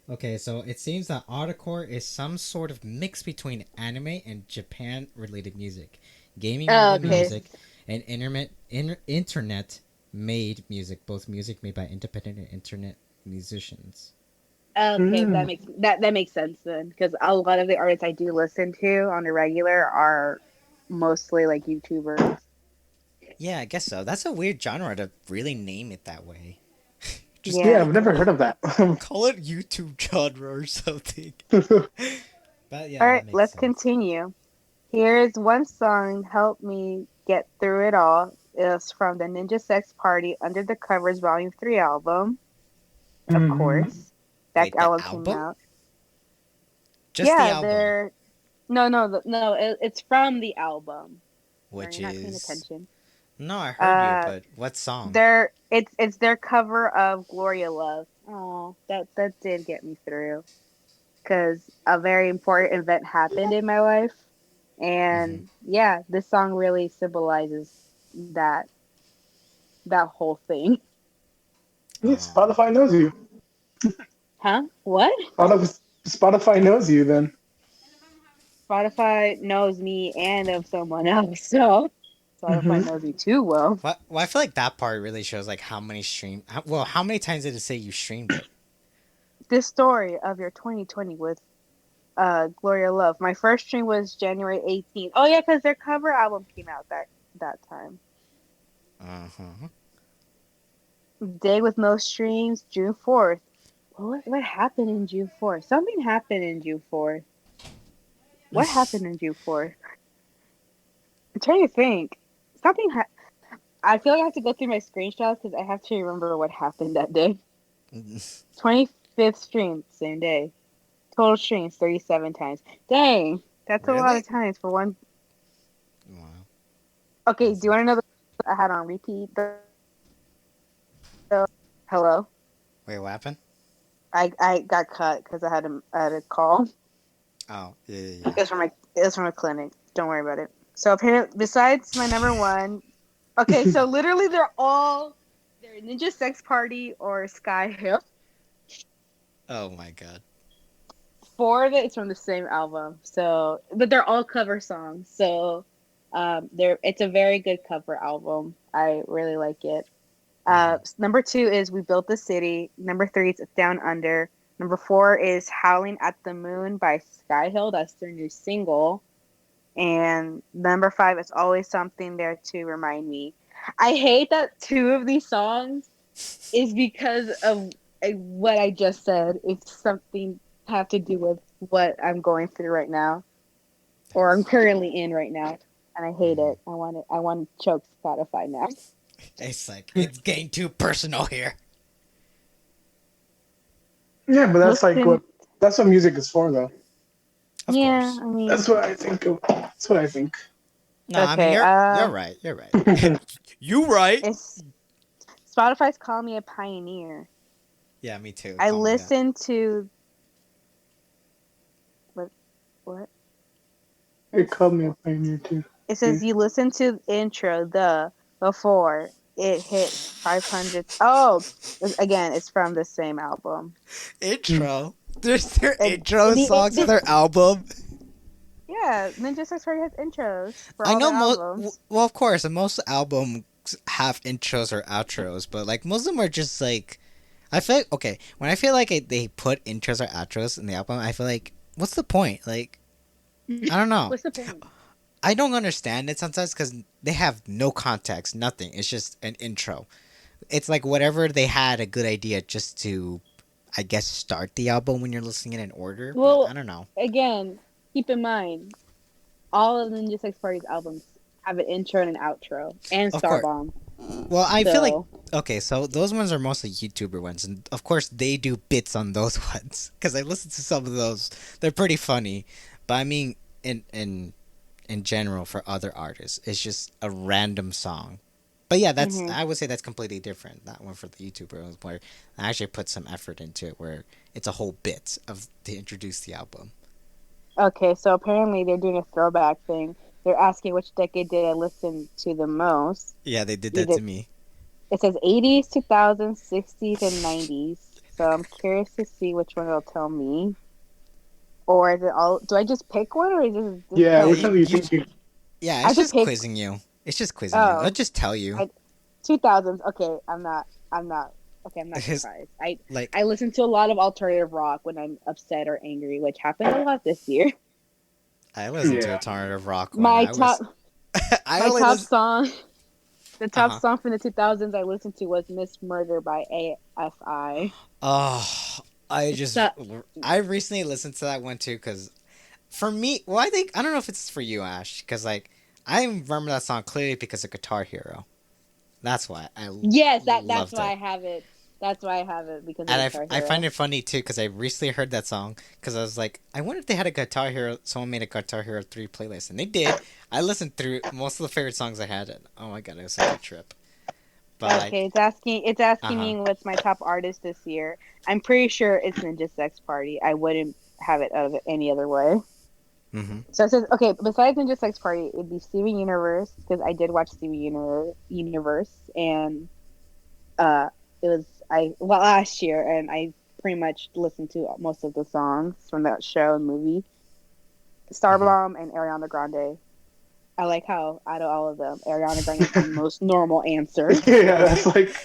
A: okay, so it seems that Autocore is some sort of mix between anime and Japan-related music,
D: Oh,
A: gaming-related
D: okay.
A: music, and internet-made music. Both music made by independent and internet musicians.
D: Okay,
C: Mm.
D: that makes sense then, because a lot of the artists I do listen to on the regular are mostly like YouTubers.
A: Yeah, I guess so. That's a weird genre to really name it that way. Just
C: Yeah,
D: Yeah.
C: I've never heard of that.
A: call it YouTube genre or something. But yeah,
D: All
A: that
D: right,
A: makes
D: let's
A: sense.
D: continue. Here's one song, Help Me Get Through It All. It's from the Ninja Sex Party Under the Covers Volume 3 album, of
C: Mhm.
D: course. That
A: Wait, the
D: album came
A: album?
D: out.
A: Just the
D: Yeah,
A: album,
D: they're no, it's from the album. Or
A: which
D: you're not paying
A: is
D: attention.
A: no, I heard you,
D: Uh
A: but what song?
D: it's their cover of Gloria Love. Oh, that did get me through because a very important event happened in my life,
A: Hmm.
D: and yeah, this song really symbolizes that that whole thing.
C: Yeah,
A: Oh,
C: Spotify knows you.
D: Huh? What?
C: Spotify knows you then.
D: Spotify knows me and of someone else, so Spotify
C: Hmm.
D: knows me too well.
A: what? Well, I feel like that part really shows like how many well, how many times did it say you streamed it?
D: This story of your 2020 with Gloria Love. My first stream was January 18th. Oh yeah, because their cover album came out that time.
A: Uh huh.
D: Day with most streams, June 4th. What happened in June 4th? Something happened in June 4th. What happened in June 4th? I'm trying to think. Something I feel like I have to go through my screenshots because I have to remember what happened that day. 25th stream, same day. Total streams 37 times. Dang, that's a lot
A: Really?
D: of times for one.
A: Wow,
D: Okay,
A: that's
D: do you want to know
A: interesting.
D: the I had on repeat? Hello?
A: Wait, what happened?
D: I got cut because I had a call.
A: Oh, yeah, yeah, yeah.
D: It was from a clinic. Don't worry about it. So apparently, besides my number one, okay, so literally they're Ninja Sex Party or Sky Hill.
A: Oh my god.
D: Four of it is from the same album. So, but they're all cover songs. So, it's a very good cover album. I really like it.
A: Hmm.
D: Number two is We Built the City. Number three is Down Under. Number four is Howling at the Moon by Skyhill. That's their new single. And number five is Always Something There to Remind Me. I hate that two of these songs is because of what I just said. It's something have to do with what I'm going through right now, or I'm currently in right now, and I hate
A: Hmm.
D: it. I want to choke Spotify now.
A: It's like it's getting too personal here.
C: Yeah, but
D: Listen,
C: that's what music is for, though.
A: Of
D: yeah,
A: course.
D: I mean,
C: That's what I think. That's what I think.
A: No, I mean
D: okay.
A: you're right. You're right. You right.
D: It's Spotify's call me a pioneer.
A: Yeah, me too.
D: I
A: Call me that.
D: listen to what
C: It
D: is
C: called me a pioneer too.
D: it
C: Yeah.
D: says you listen to the intro the before it hit 500. Oh, again, it's from the same album.
C: Mm.
A: Intro. There's their
D: It,
A: intro songs for their album.
D: yeah, Ninja Sex Party has intros for
A: I
D: all
A: know
D: their
A: most.
D: albums.
A: Well, of course, most albums have intros or outros, but like most of them are just like. I feel like, okay, when I feel like they put intros or outros in the album, I feel like what's the point? Like I don't know.
D: What's the point?
A: I don't understand it sometimes because they have no context, nothing. It's just an intro. It's like whatever they had a good idea just to, I guess, start the album when you're listening in order. But I
D: Well,
A: don't know.
D: again, keep in mind, all of the Ninja Sex Party's albums have an intro and an outro and
A: Of course.
D: Starbomb.
A: Well, I feel like
D: So,
A: okay, so those ones are mostly YouTuber ones, and of course they do bits on those ones because I listened to some of those. They're pretty funny, but I mean, in general, for other artists, it's just a random song. But yeah, that's
D: mhm.
A: I would say that's completely different. That one for the YouTuber was where I actually put some effort into it, where it's a whole bit of to introduce the album.
D: Okay, so apparently they're doing a throwback thing. They're asking which decade did I listen to the most.
A: Yeah, they did that
D: Either
A: to me.
D: It says 80s, 2000s, 60s, and 90s. So I'm curious to see which one it'll tell me. Or is it all? Do I just pick one, or is it just
C: Yeah,
D: tell
A: Yeah,
C: which
D: me?
C: one do you think you?
A: yeah.
D: I
A: It's
D: could
A: just
D: pick.
A: quizzing you. It's just quizzing you. Let's
D: Oh,
A: just tell you.
D: 2000s. Okay, I'm not. I'm not. Okay, I'm not
A: His
D: surprised.
A: like
D: I listen to a lot of alternative rock when I'm upset or angry, which happened a lot this year.
A: I listened to
C: Yeah.
A: alternative rock when
D: My
A: I
D: top
A: was. I
D: my
A: only
D: top
A: listen.
D: song, the
A: Uh
D: top
A: huh.
D: song from the 2000s I listened to was "Miss Murder" by AFI.
A: Oh, I just
D: So
A: I recently listened to that one too because for me, well, I think I don't know if it's for you, Ash, because like I remember that song clearly because of Guitar Hero. That's why
D: yes, that's
A: loved
D: why
A: it.
D: I have it. That's why I have it because of
A: And
D: Guitar
A: I find
D: Hero.
A: it funny too because I recently heard that song because I was like, I wonder if they had a Guitar Hero. Someone made a Guitar Hero 3 playlist, and they did. I listened through most of the favorite songs I had, and oh my god, it was such a trip. But
D: Okay,
A: like,
D: it's
A: uh
D: asking
A: huh.
D: me what's my top artist this year. I'm pretty sure it's Ninja Sex Party. I wouldn't have it of any other way.
A: Mm-hmm.
D: So it says, okay, besides Ninja Sex Party, it'd be Steven Universe because I did watch Steven Universe, and uh, it was last year, and I pretty much listened to most of the songs from that show and movie.
A: Mm-hmm.
D: Starbomb and Ariana Grande. I like how out of all of them, Ariana Grande is the most normal answer.
C: Yeah, that's like.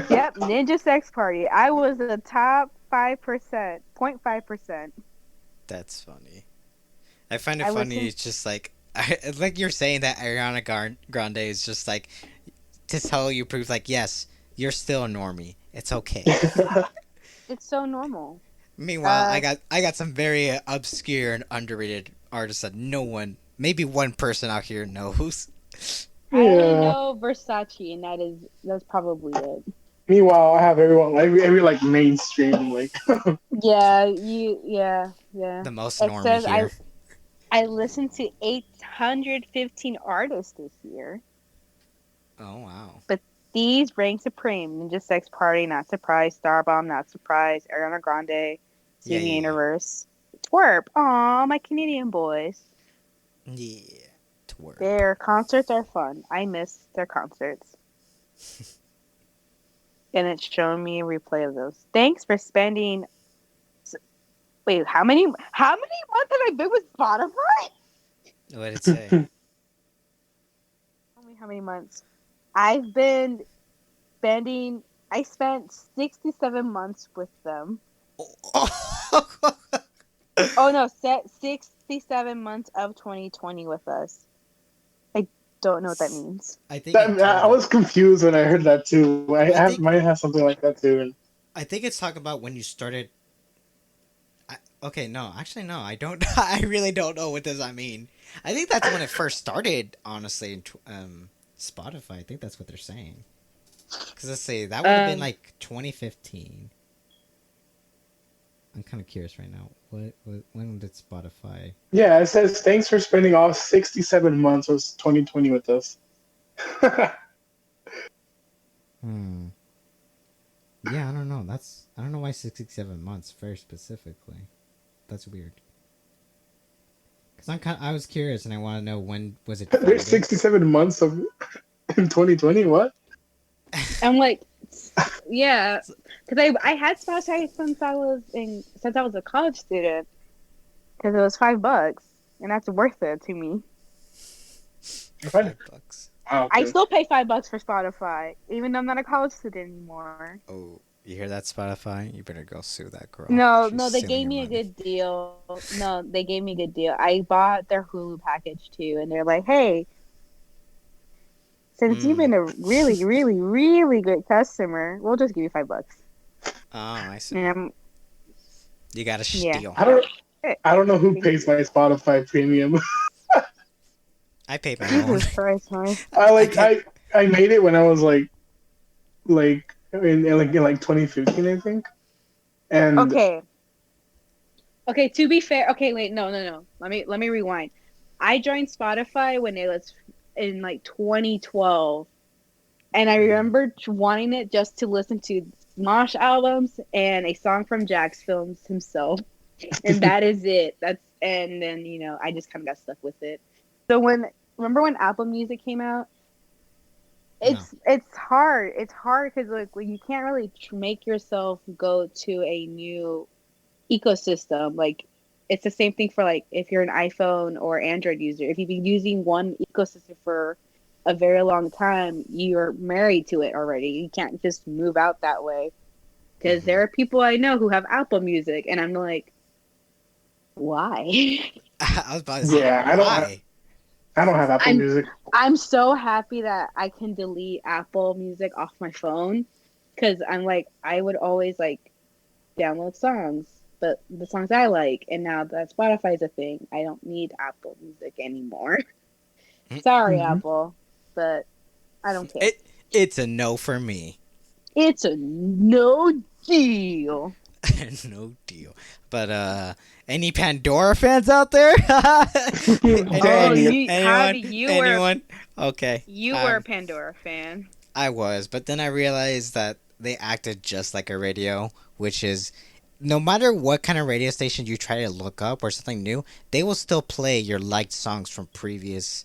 D: Yep, Ninja Sex Party. I was the top 5%, 0.5%.
A: That's funny. I find it
D: I
A: funny.
D: listened.
A: It's just like, it's like you're saying that Ariana Grande is just like to tell you proof like yes, you're still a normie. It's okay.
D: It's so normal.
A: Meanwhile,
D: Uh,
A: I got some very obscure and underrated artists that no one, maybe one person out here knows.
D: I only
C: Yeah.
D: know Versace, and that's probably it.
C: Meanwhile, I have everyone every like mainstream like.
D: Yeah.
A: The most
D: It
A: normie
D: says
A: here.
D: I listened to 815 artists this year,
A: Oh wow.
D: but these rank supreme: Ninja Sex Party, not surprised; Starbomb, not surprised; Ariana Grande,
A: Yeah,
D: Steven
A: yeah,
D: Universe, Twerp. Aw, my Canadian boys.
A: yeah. Yeah. Twerp.
D: Their concerts are fun. I miss their concerts. And it's showing me a replay of those. Thanks for spending. Wait, how many months have I been with Spotify?
A: What did it say?
D: Tell me how many months. I've been spending. I spent 67 months with them. Oh no, 67 months of 2020 with us. I don't know what that means.
A: I think in
C: That I
A: total.
C: was confused when I heard that too.
A: I think
C: Might have something like that too.
A: I think it's talking about when you started. Okay, no, actually, no. I don't. I really don't know what does that mean. I think that's when it first started. Honestly, in Spotify. I think that's what they're saying. Because let's see, that would have been
D: Um,
A: like 2015. I'm kind of curious right now. What? When did Spotify?
C: Yeah, it says thanks for spending all 67 months of 2020 with us.
A: Hmm. Yeah, I don't know. I don't know why 67 months very specifically. That's weird. Cause I was curious and I want to know when was it
C: There's
A: founded.
C: 67 months of in 2020. What?
D: I'm like, yeah, because I had Spotify since I was a college student because it was $5, and that's worth it to me.
A: $5.
C: Oh,
D: I
C: okay.
D: still pay $5 for Spotify, even though I'm not a college student anymore.
A: Oh, you hear that, Spotify? You better go sue that girl. She's
D: No, they
A: stealing
D: gave
A: your
D: me a
A: money.
D: good deal. No, they gave me a good deal. I bought their Hulu package too, and they're like, "Hey, since you've
A: Hmm.
D: been a really, really, really good customer, we'll just give you $5."
A: Oh, I see.
D: And I'm,
A: You got to
D: yeah,
A: steal.
C: I don't.
D: Eh,
C: I don't know who
D: thank
C: pays
D: you.
C: my Spotify premium.
A: I paid my own.
D: Jesus Christ, man.
C: I
A: I
C: like.
A: can't.
C: I made it when I was like in 2015, I think. And
D: Okay, okay. To be fair, okay, wait, no. Let me rewind. I joined Spotify when it was in like 2012. And I
A: Mm.
D: remember wanting it just to listen to Smosh albums and a song from Jax Films himself. And that is it. And then, I just kind of got stuck with it. So remember when Apple Music came out?
A: No.
D: It's hard. It's hard because like you can't really make yourself go to a new ecosystem. Like it's the same thing for like if you're an iPhone or Android user. If you've been using one ecosystem for a very long time, you're married to it already. You can't just move out that way. Because
A: Hmm.
D: there are people I know who have Apple Music, and I'm like, why?
A: I was about to say
C: Yeah,
A: why.
C: I don't have Apple
D: I'm
C: Music.
D: I'm so happy that I can delete Apple Music off my phone because I'm like I would always like download songs, but the songs I like, and now that Spotify's a thing, I don't need Apple Music anymore. Sorry,
C: Mhm.
D: Apple, but I don't care.
A: It's a no for me.
D: It's a no deal.
A: No deal. But any Pandora fans out there?
D: Oh,
C: Dang it.
D: Javi,
A: Anyone? Okay.
D: you were a Pandora fan.
A: I was, but then I realized that they acted just like a radio, which is no matter what kind of radio station you try to look up or something new, they will still play your liked songs from previous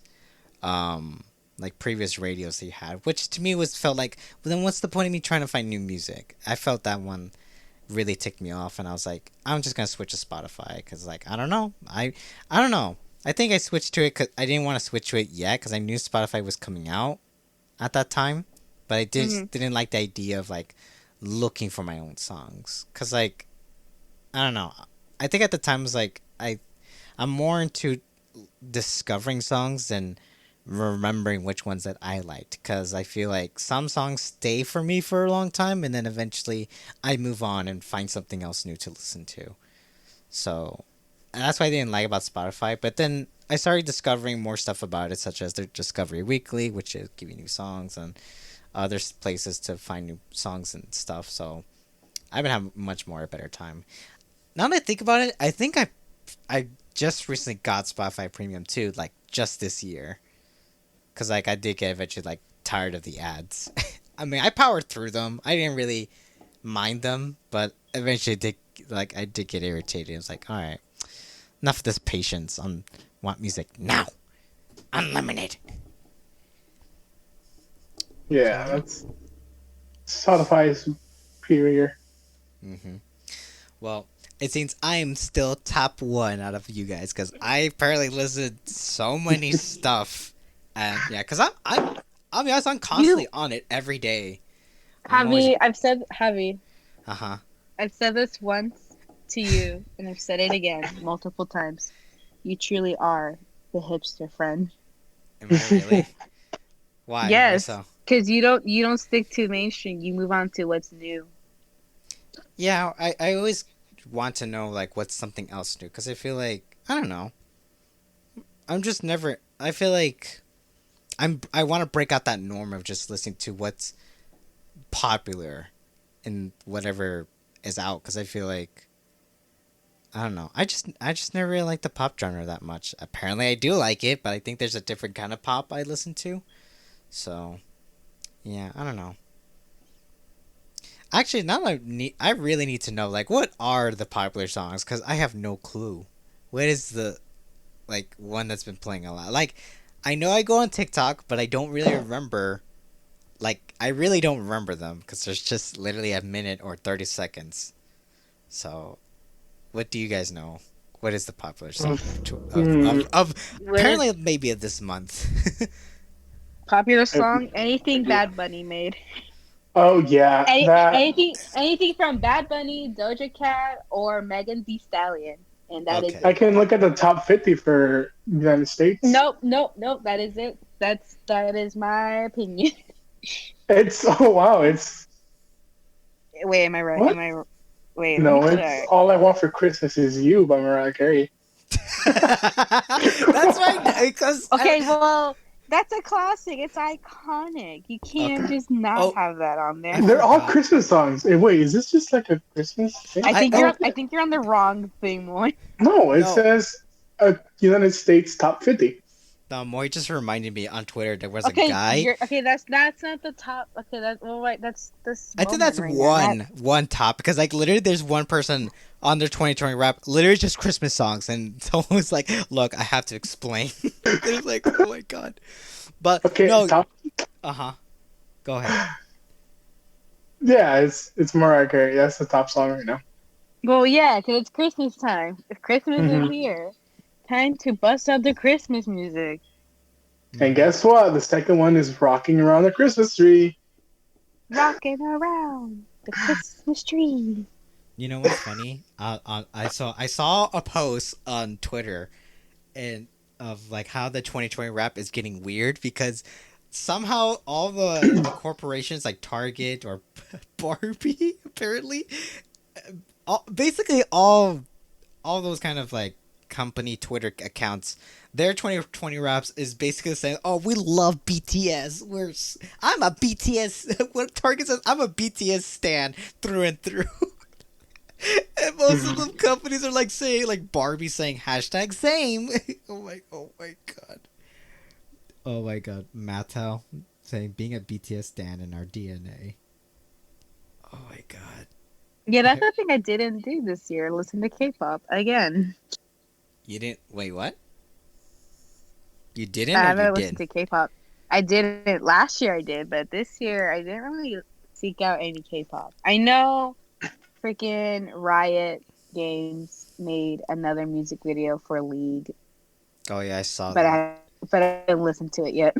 A: um like previous radios that you had, which to me was felt like, well, then what's the point of me trying to find new music? I felt that one really ticked me off, and I was like, I'm just gonna switch to Spotify because, like, I don't know, I don't know. I think I switched to it because I didn't want to switch to it yet because I knew Spotify was coming out at that time, but I didn't like the idea of like looking for my own songs because, like, I don't know. I think at the time it was like I'm more into discovering songs than remembering which ones that I liked because I feel like some songs stay for me for a long time and then eventually I move on and find something else new to listen to. So and that's what I didn't like about Spotify. But then I started discovering more stuff about it, such as their Discovery Weekly, which is giving new songs and other places to find new songs and stuff. So I've been having much more a better time. Now that I think about it, I think I just recently got Spotify Premium too, like just this year. Cause like I did get eventually like tired of the ads. I mean, I powered through them. I didn't really mind them, but eventually did like I did get irritated. I was like, all right, enough of this patience. On want music now, unlimited. So
C: Yeah,
A: yeah.
C: that's Spotify is superior.
A: Mm-hmm. Well, it seems I am still top one out of you guys because I apparently listened so many stuff, and yeah, because I'll be honest, I'm constantly on it every day. I'm always
D: Javi,
A: uh-huh.
D: I've said this once to you, and I've said it again multiple times. You truly are the hipster friend.
A: Am I really? Why? Why
D: Yes,
A: so?
D: because you don't stick to mainstream. You move on to what's new.
A: Yeah, I always want to know like what's something else new because I feel like I don't know. I'm just never. I feel like I want to break out that norm of just listening to what's popular in whatever is out because I feel like I don't know. I just never really liked the pop genre that much. Apparently I do like it, but I think there's a different kind of pop I listen to. So yeah, I don't know. Actually, now I really need to know like what are the popular songs because I have no clue. What is the like one that's been playing a lot? Like I know I go on TikTok, but I don't really remember. Like I really don't remember them because there's just literally a minute or 30 seconds. So what do you guys know? What is the popular song
C: Hmm.
A: of
D: What is
A: apparently maybe of this month?
D: popular song? Anything Bad Bunny made.
C: Oh yeah, that
D: Anything from Bad Bunny, Doja Cat, or Megan Thee Stallion, and that is
A: Okay.
C: I
D: it.
C: can look at the top 50 for United States.
D: Nope. That is it. That is my opinion.
C: It's oh wow, it's
D: Wait, am I right?
C: what?
D: Wait, let me
C: No,
D: check.
C: it's All I Want for Christmas Is You by Mariah Carey.
A: That's right because
D: Okay, well, that's a classic. It's iconic. You can't
A: okay.
D: just not
A: Oh,
D: have that on
A: I
D: there.
C: They're all
A: forgot.
C: Christmas songs. Hey, wait, is this just like a Christmas thing?
A: I oh
D: I think you're on the wrong thing, one.
C: No, it
A: no.
C: says United States top 50.
A: No, Maury just reminded me on Twitter there was a
D: Okay,
A: guy.
D: that's not the top. Okay, that's well, right. That's this
A: I think
D: moment
A: that's
D: right now.
A: one top because like literally there's one person on their 2020 rap literally just Christmas songs and someone was like, "Look, I have to explain." It's like, oh my god, but
C: Okay,
A: no,
C: top
A: uh huh. Go ahead.
C: Yeah, it's Mariah Carey. That's the top song right now.
D: Well, yeah, because it's Christmas time. If Christmas is
C: Hmm.
D: here, time to bust out the Christmas music.
C: And
A: Hmm.
C: guess what? The second one is "Rocking Around the Christmas Tree."
D: Rocking around the Christmas tree.
A: You know what's funny? I saw a post on Twitter and of like how the 2020 rap is getting weird because somehow all the corporations like Target or Barbie apparently basically all those kind of like company Twitter accounts, their 2020 raps is basically saying, "Oh, we love BTS. I'm a BTS." What Target says, "I'm a BTS stan through and through." And most of
C: Mhm.
A: the companies are like saying, like Barbie saying hashtag same. Oh my god, oh my god, Mattel saying being a BTS stan in our DNA. Oh my god,
D: Yeah, that's the thing I didn't do this year. Listen to K-pop again.
A: you didn't wait what? You
D: I
A: didn't or you
D: haven't listened
A: did?
D: to K-pop. I didn't last year. I did, but this year I didn't really seek out any K-pop. I know freaking Riot Games made another music video for League,
A: Oh yeah, I saw
D: but
A: that.
D: I didn't listen to it yet.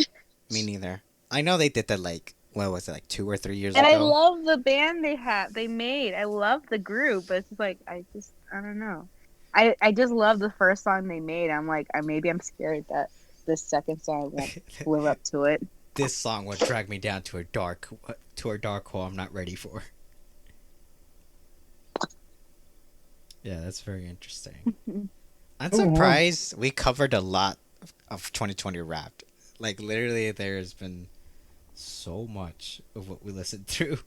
A: Me neither. I know they did that like what was it like 2 or 3 years
D: And I
A: ago?
D: love the band they made. I love the group, but it's just like I don't know. I just love the first song they made. I'm like maybe I'm scared that the second song won't live up to it.
A: This song would drag me down to a dark hole I'm not ready for. Yeah, that's very interesting. I'm
C: Oh wow.
A: surprised we covered a lot of 2020 rap. Like literally, there's been so much of what we listened to.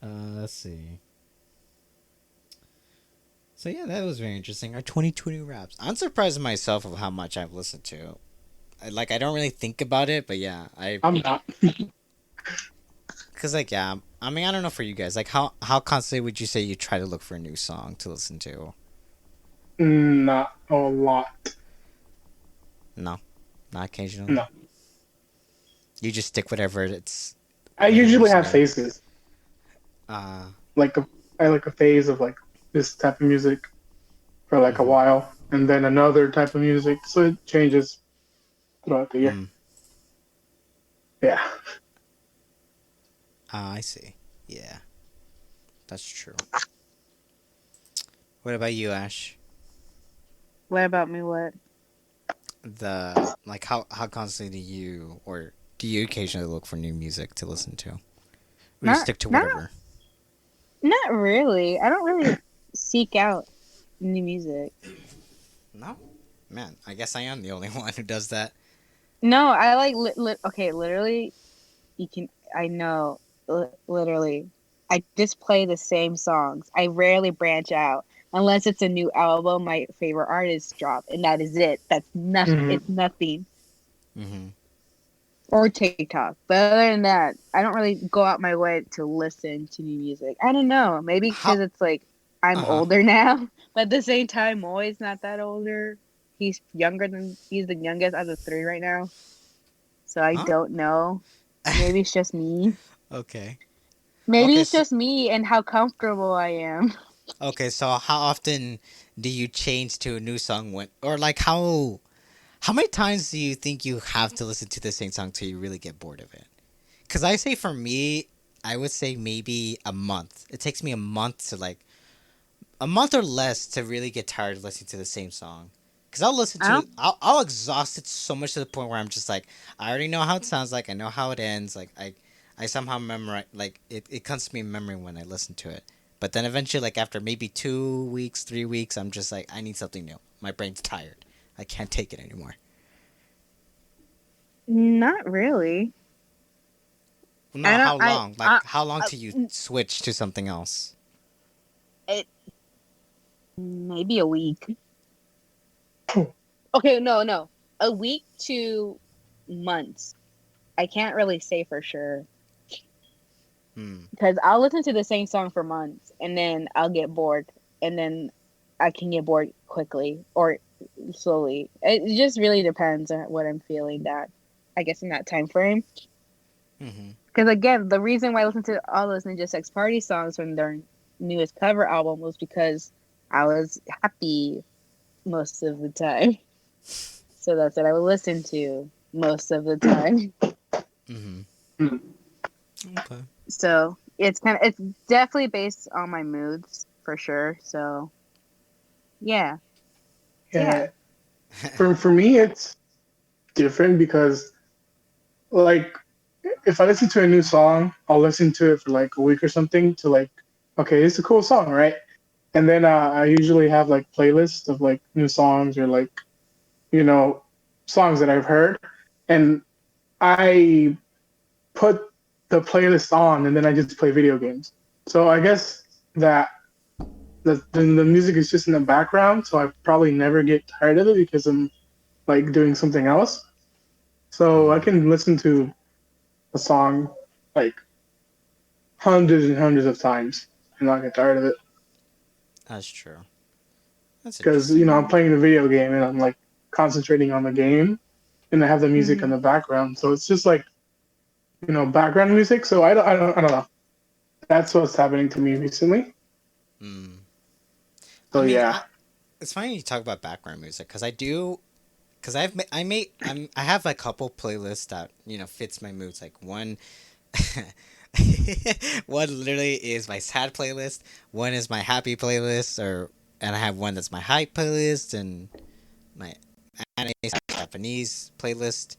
A: Let's see. So yeah, that was very interesting. Our 2020 raps. I'm surprised myself of how much I've listened to. I don't really think about it, but yeah,
C: I'm not.
A: cause like yeah, I mean I don't know for you guys. Like how constantly would you say you try to look for a new song to listen to?
C: Not a lot.
A: No, not occasionally.
C: No.
A: You just stick whatever
C: I usually
A: whatever's
C: have
A: new.
C: phases.
A: Uh,
C: Like I like a phase of like this type of music for like a
A: mm-hmm.
C: while, and then another type of music. So it changes throughout the year.
A: Mm.
C: Yeah.
A: I see. Yeah, that's true. What about you, Ash?
D: What about me? What?
A: The like how constantly do you or do you occasionally look for new music to listen to? Or you
D: Not
A: stick to
D: not
A: whatever?
D: not really. I don't really seek out new music.
A: No, man. I guess I am the only one who does that.
D: No, I like okay, literally you can I know literally I just play the same songs. I rarely branch out unless it's a new album my favorite artist drop, and that is it. That's nothing.
C: Hmm.
D: It's nothing.
A: Mm-hmm.
D: Or TikTok. But other than that, I don't really go out my way to listen to new music. I don't know. Maybe because
A: How?
D: it's like
A: Uh
D: I'm
A: huh.
D: older now, but at the same time, Moy's not that older. He's the youngest out of three right now. So I
A: Huh?
D: don't know. Maybe it's just me.
A: Okay.
D: Maybe
A: Okay.
D: it's
A: So
D: just me and how comfortable I am.
A: okay. So how often do you change to a new song when or like how many times do you think you have to listen to the same song till you really get bored of it? Because I say for me, I would say maybe a month. It takes me a month or less to really get tired of listening to the same song. Because I'll listen
D: I
A: to it,
D: don't.
A: I'll exhaust it so much to the point where I'm just like, I already know how it sounds like, I know how it ends. Like, I somehow memorize, like, it comes to me in memory when I listen to it. But then eventually, like, after maybe 2 weeks, 3 weeks, I'm just like, I need something new. My brain's tired. I can't take it anymore.
D: Not really.
A: No,
D: I don't.
A: how long? Like, how long
D: I
A: till you switch to something else?
D: it maybe a week. Okay, no. A week to months. I can't really say for sure
A: Hmm.
D: because I'll listen to the same song for months and then I'll get bored and then I can get bored quickly or slowly. It just really depends on what I'm feeling that I guess in that time frame.
A: Mm-hmm.
D: Because again, the reason why I listened to all those Ninja Sex Party songs from their newest cover album was because I was happy most of the time. So that's what I would listen to most of the time.
A: Mm-hmm.
C: Mm.
A: Okay.
D: So it's definitely based on my moods for sure. So yeah, yeah.
C: Yeah. For me, it's different because like if I listen to a new song, I'll listen to it for like a week or something to like, okay, it's a cool song, right? And then I usually have like playlists of like new songs or like you know songs that I've heard, and I put the playlist on, and then I just play video games. So I guess that the music is just in the background, so I probably never get tired of it because I'm like doing something else. So I
A: Mm,
C: can listen to a song like hundreds and hundreds of times and not get tired of it
A: that's true. That's
C: because
A: interesting.
C: I'm playing the video game and I'm like concentrating on the game and I have the music in
D: Hmm.
C: the background, so it's just like background music. So I don't know. That's what's happening to me recently.
A: Mm. I
C: So
A: mean,
C: yeah.
A: it's funny you talk about background music because I do. Because I have a couple playlists that fits my moods. Like one, one literally is my sad playlist. One is my happy playlist, and I have one that's my hype playlist and my anime Japanese playlist.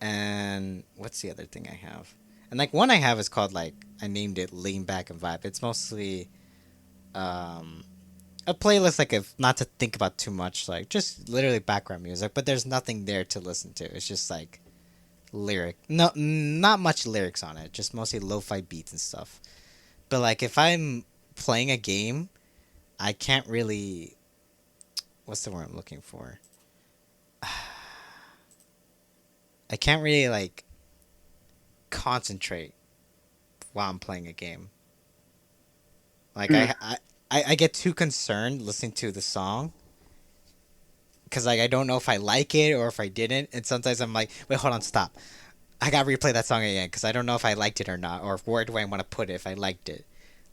A: And what's the other thing I have? And like one I have is called like I named it Lean Back and Vibe. It's mostly um a playlist like if not to think about too much, like just literally background music, but there's nothing there to listen to. It's just like lyric, no, not much lyrics on it, just mostly lo-fi beats and stuff. But like if I'm playing a game, I can't really, what's the word I'm looking for? I can't really like concentrate while I'm playing a game. Like
C: Mm.
A: I get too concerned listening to the song because like I don't know if I like it or if I didn't, and sometimes I'm like, wait, hold on, stop. I gotta replay that song again because I don't know if I liked it or not, or where do I want to put it if I liked it.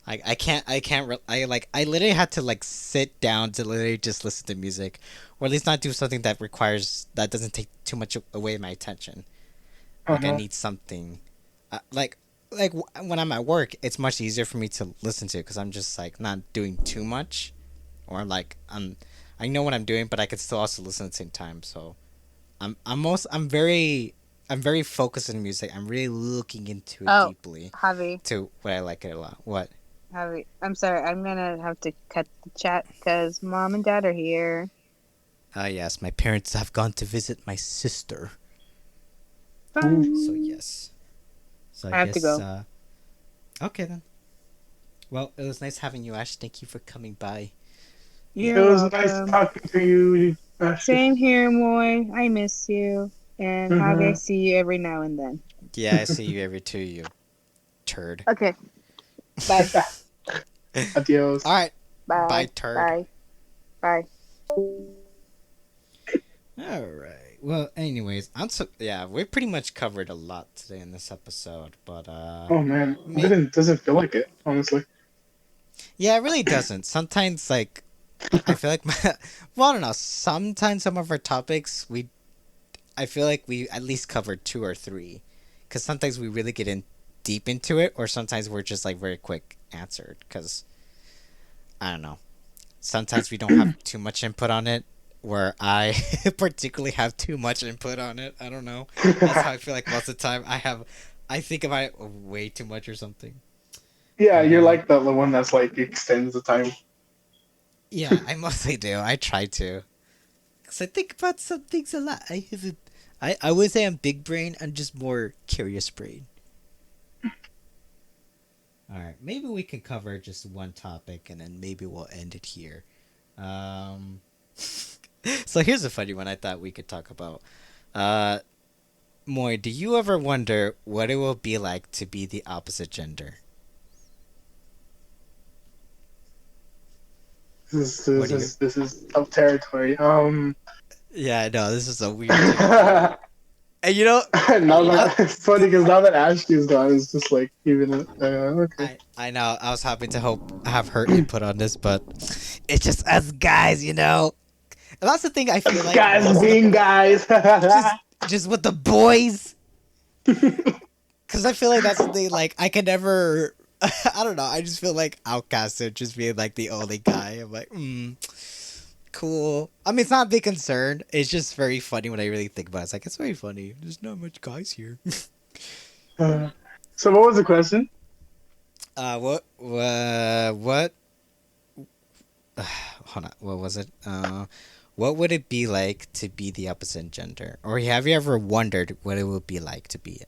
A: Like I literally had to like sit down to literally just listen to music, or at least not do something that doesn't take too much away my attention. Like I
C: Uh-huh.
A: need something, when I'm at work, it's much easier for me to listen to because I'm just like not doing too much, or like I know what I'm doing, but I could still also listen at the same time. So I'm very focused on music. I'm really looking into it
D: Oh,
A: deeply
D: Javi,
A: to what I like it a lot. What?
D: Javi. I'm sorry. I'm gonna have to cut the chat because mom and dad are here.
A: Yes, my parents have gone to visit my sister.
C: Ooh.
A: So
D: Bye.
A: yes. So I
D: I have to
A: guess
D: go.
A: okay then. Well, it was nice having you, Ash. Thank you for coming by.
C: It
D: You're
C: was nice
D: welcome.
C: talking to you, Ashley.
D: Same here, Moy. I miss you. And Javi, I
C: Mm-hmm.
D: see you every now and then.
A: Yeah, I see you every two, you turd.
D: Okay. Bye.
C: Adios.
A: All right, bye,
D: Bye.
A: turd.
D: Bye. Bye.
A: All right. Well, anyways, yeah, we pretty much covered a lot today in this episode, but
C: Oh man, it
A: may
C: doesn't feel like it, honestly.
A: yeah, it really doesn't. Sometimes, like, I feel like well, I don't know. Sometimes some of our topics I feel like we at least covered two or three, because sometimes we really get in deep into it, or sometimes we're just like very quick answered. Because I don't know. Sometimes we don't have too much input on it, where I particularly have too much input on it. I don't know. That's how I feel like most of the time I think about it way too much or something.
C: Yeah,
A: But
C: you're like the one that's like extends the time.
A: yeah, I mostly do. I try to. Because I think about some things a lot. I would say I'm big brain. I'm just more curious brain. All right, maybe we can cover just one topic and then maybe we'll end it here. Um, so here's a funny one I thought we could talk about. Uh, Moy, do you ever wonder what it will be like to be the opposite gender? What do you?
C: This is tough territory.
A: Yeah, I know this is a weird territory. And you know,
C: Now
A: I,
C: that it's funny because now that Ashley's gone, it's just like even okay.
A: I know I was hoping to have her input on this, but it's just us guys, you know. And that's the thing. I feel like
C: Guys
A: most of the
C: being guys.
A: just just with the boys, because I feel like that's the thing. Like I can never. I don't know. I just feel like outcasted, just being like the only guy. I'm like, cool. I mean, it's not a big concern. It's just very funny when I really think about it. It's like it's very funny. There's not much guys here.
C: So what was the question?
A: What? Hold on. What was it? What would it be like to be the opposite gender? Or have you ever wondered what it would be like to be,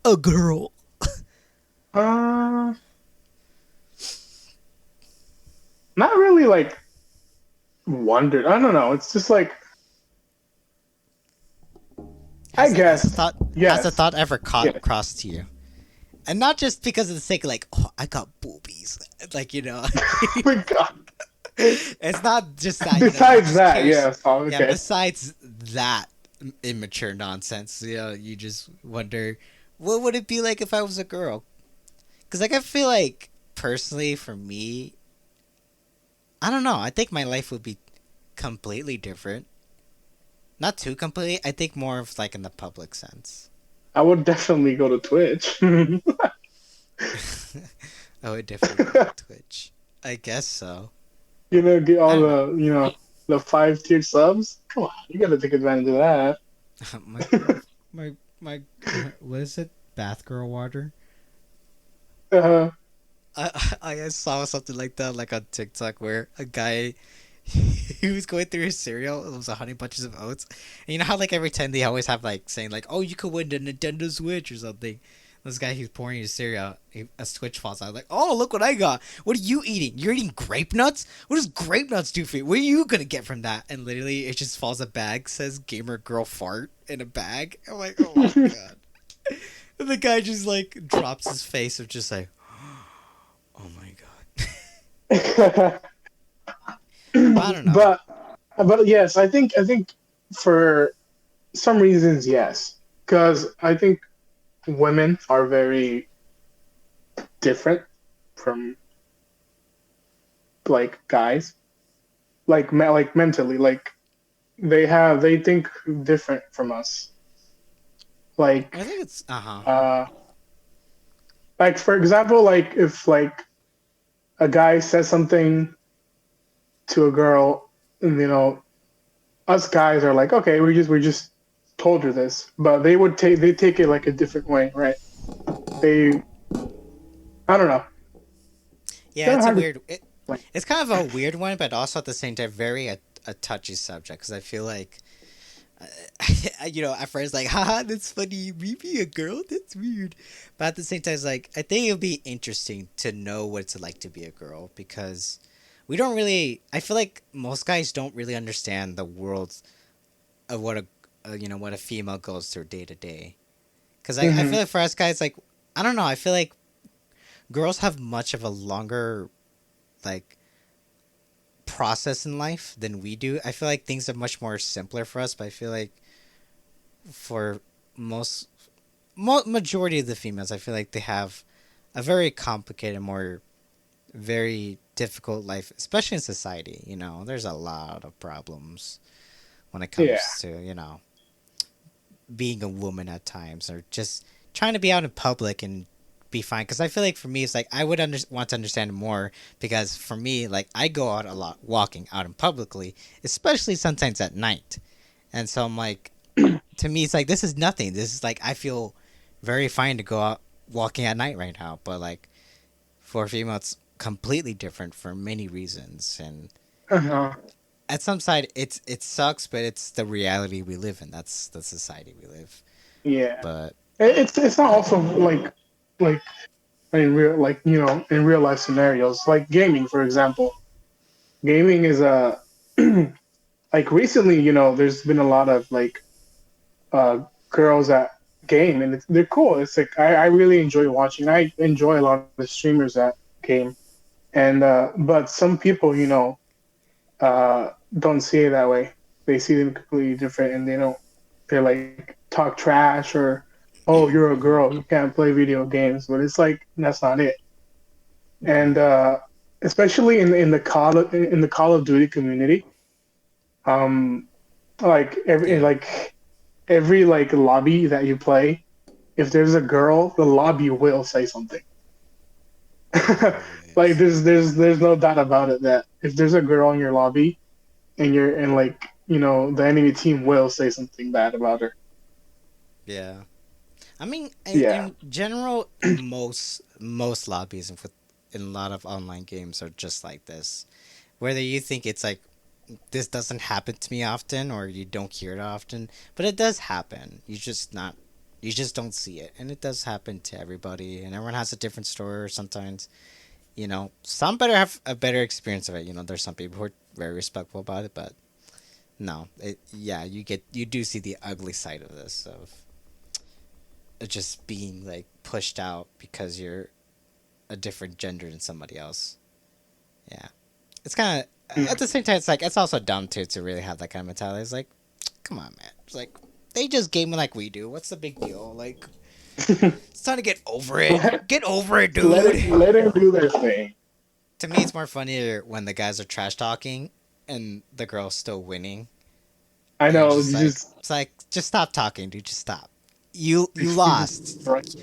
A: a girl?
C: Uh, Not really like wondered. I don't know. It's just like I
A: Has the
C: guess
A: thought has the
C: yes.
A: thought ever
C: Yeah.
A: crossed to you? And not just because of the sake of like, oh, I got boobies. Like,
C: Oh my god.
A: it's not just that, you
C: Besides
A: just
C: that,
A: curious.
C: yes. Oh,
A: Yeah,
C: okay.
A: besides that immature nonsense, you just wonder, what would it be like if I was a girl? Because, like, I feel like, personally, for me, I don't know. I think my life would be completely different. Not too completely. I think more of, like, in the public sense.
C: I would definitely go to Twitch.
A: I would definitely go to Twitch. I guess so.
C: Get
A: I
C: all
A: don't know.
C: the 5 tier subs. Come on, you gotta take advantage of that.
A: my my what is it? Bath girl water.
C: Uh,
A: I saw something like that like on TikTok where a guy he was going through his cereal. It was a Honey Bunches of Oats, and you know how like every time they always have like saying like, "Oh, you could win the Nintendo Switch" or something. This guy he's pouring his cereal, a Switch falls out. Like, "Oh, look what I got! What are you eating? You're eating grape nuts? What does grape nuts do for you? What are you gonna get from that?" And literally, it just falls a bag says "Gamer Girl Fart" in a bag. I'm like, oh my god. And the guy just like drops his face of just like, oh my god. But I don't know.
C: but but yes, I think for some reasons yes, because I think women are very different from like guys, like mentally, like they think different from us. Like
A: I think it's uh-huh.
C: uh, like for example, like if like a guy says something to a girl, and us guys are like, okay, we just told her this, but they take it like a different way, right? They I don't know. It's
A: Yeah,
C: kind of
A: it's a
C: hard to
A: weird.
C: explain.
A: It's kind of a weird one, but also at the same time very a touchy subject because I feel like, at first like, haha, that's funny. Me being a girl, that's weird. But at the same time, it's like I think it would be interesting to know what it's like to be a girl because we don't really. I feel like most guys don't really understand the world of what what a female goes through day to day. Because I
C: Hmm.
A: feel like for us guys, like I don't know. I feel like girls have much of a longer like process in life than we do. I feel like things are much more simpler for us, but I feel like for most majority of the females, I feel like they have a very complicated, more very difficult life, especially in society. There's a lot of problems when it
C: Yeah.
A: comes to being a woman at times, or just trying to be out in public and be fine. Because I feel like for me, it's like I would want to understand more. Because for me, like I go out a lot, walking out in publicly, especially sometimes at night, and so I'm like, to me, it's like this is nothing. This is like I feel very fine to go out walking at night right now, but like for a female, it's completely different for many reasons, and
C: Uh-huh.
A: at some side, it sucks, but it's the reality we live in. That's the society we live.
C: Yeah.
A: But
C: It's not also like in real life scenarios, like gaming, for example. Gaming is a like recently, there's been a lot of like girls that game, and they're cool. It's like I really enjoy watching. I enjoy a lot of the streamers that game, and but some people, don't see it that way. They see them completely different, and they don't. they like talk trash or oh you're a girl you can't play video games, but it's like that's not it. And especially in the Call of Duty community, um, like
A: Yeah.
C: every like lobby that you play, if there's a girl, the lobby will say something. Like
A: Always.
C: there's no doubt about it that if there's a girl in your lobby and you're and like the enemy team will say something bad about her.
A: Yeah. I mean,
C: Yeah,
A: in general, most lobbies in a lot of online games are just like this. Whether you think it's like this doesn't happen to me often or you don't hear it often, but it does happen. You just don't see it, and it does happen to everybody. And everyone has a different story. Or sometimes, some better have a better experience of it. There's some people who are very respectful about it, but no, yeah, you do see the ugly side of this of just being like pushed out because you're a different gender than somebody else. Yeah, it's kind of at the same time. It's like it's also dumb too to really have that kind of mentality. It's like, come on, man. It's like they just gaming like we do. What's the big deal? Like it's time to get over it.
C: let,
A: Get over it, dude.
C: let it do their thing.
A: To me, it's more funnier when the guys are trash talking and the girl's still winning.
C: I
A: And
C: know, you just
A: it's like just stop talking, dude. Just stop. You lost.
C: right.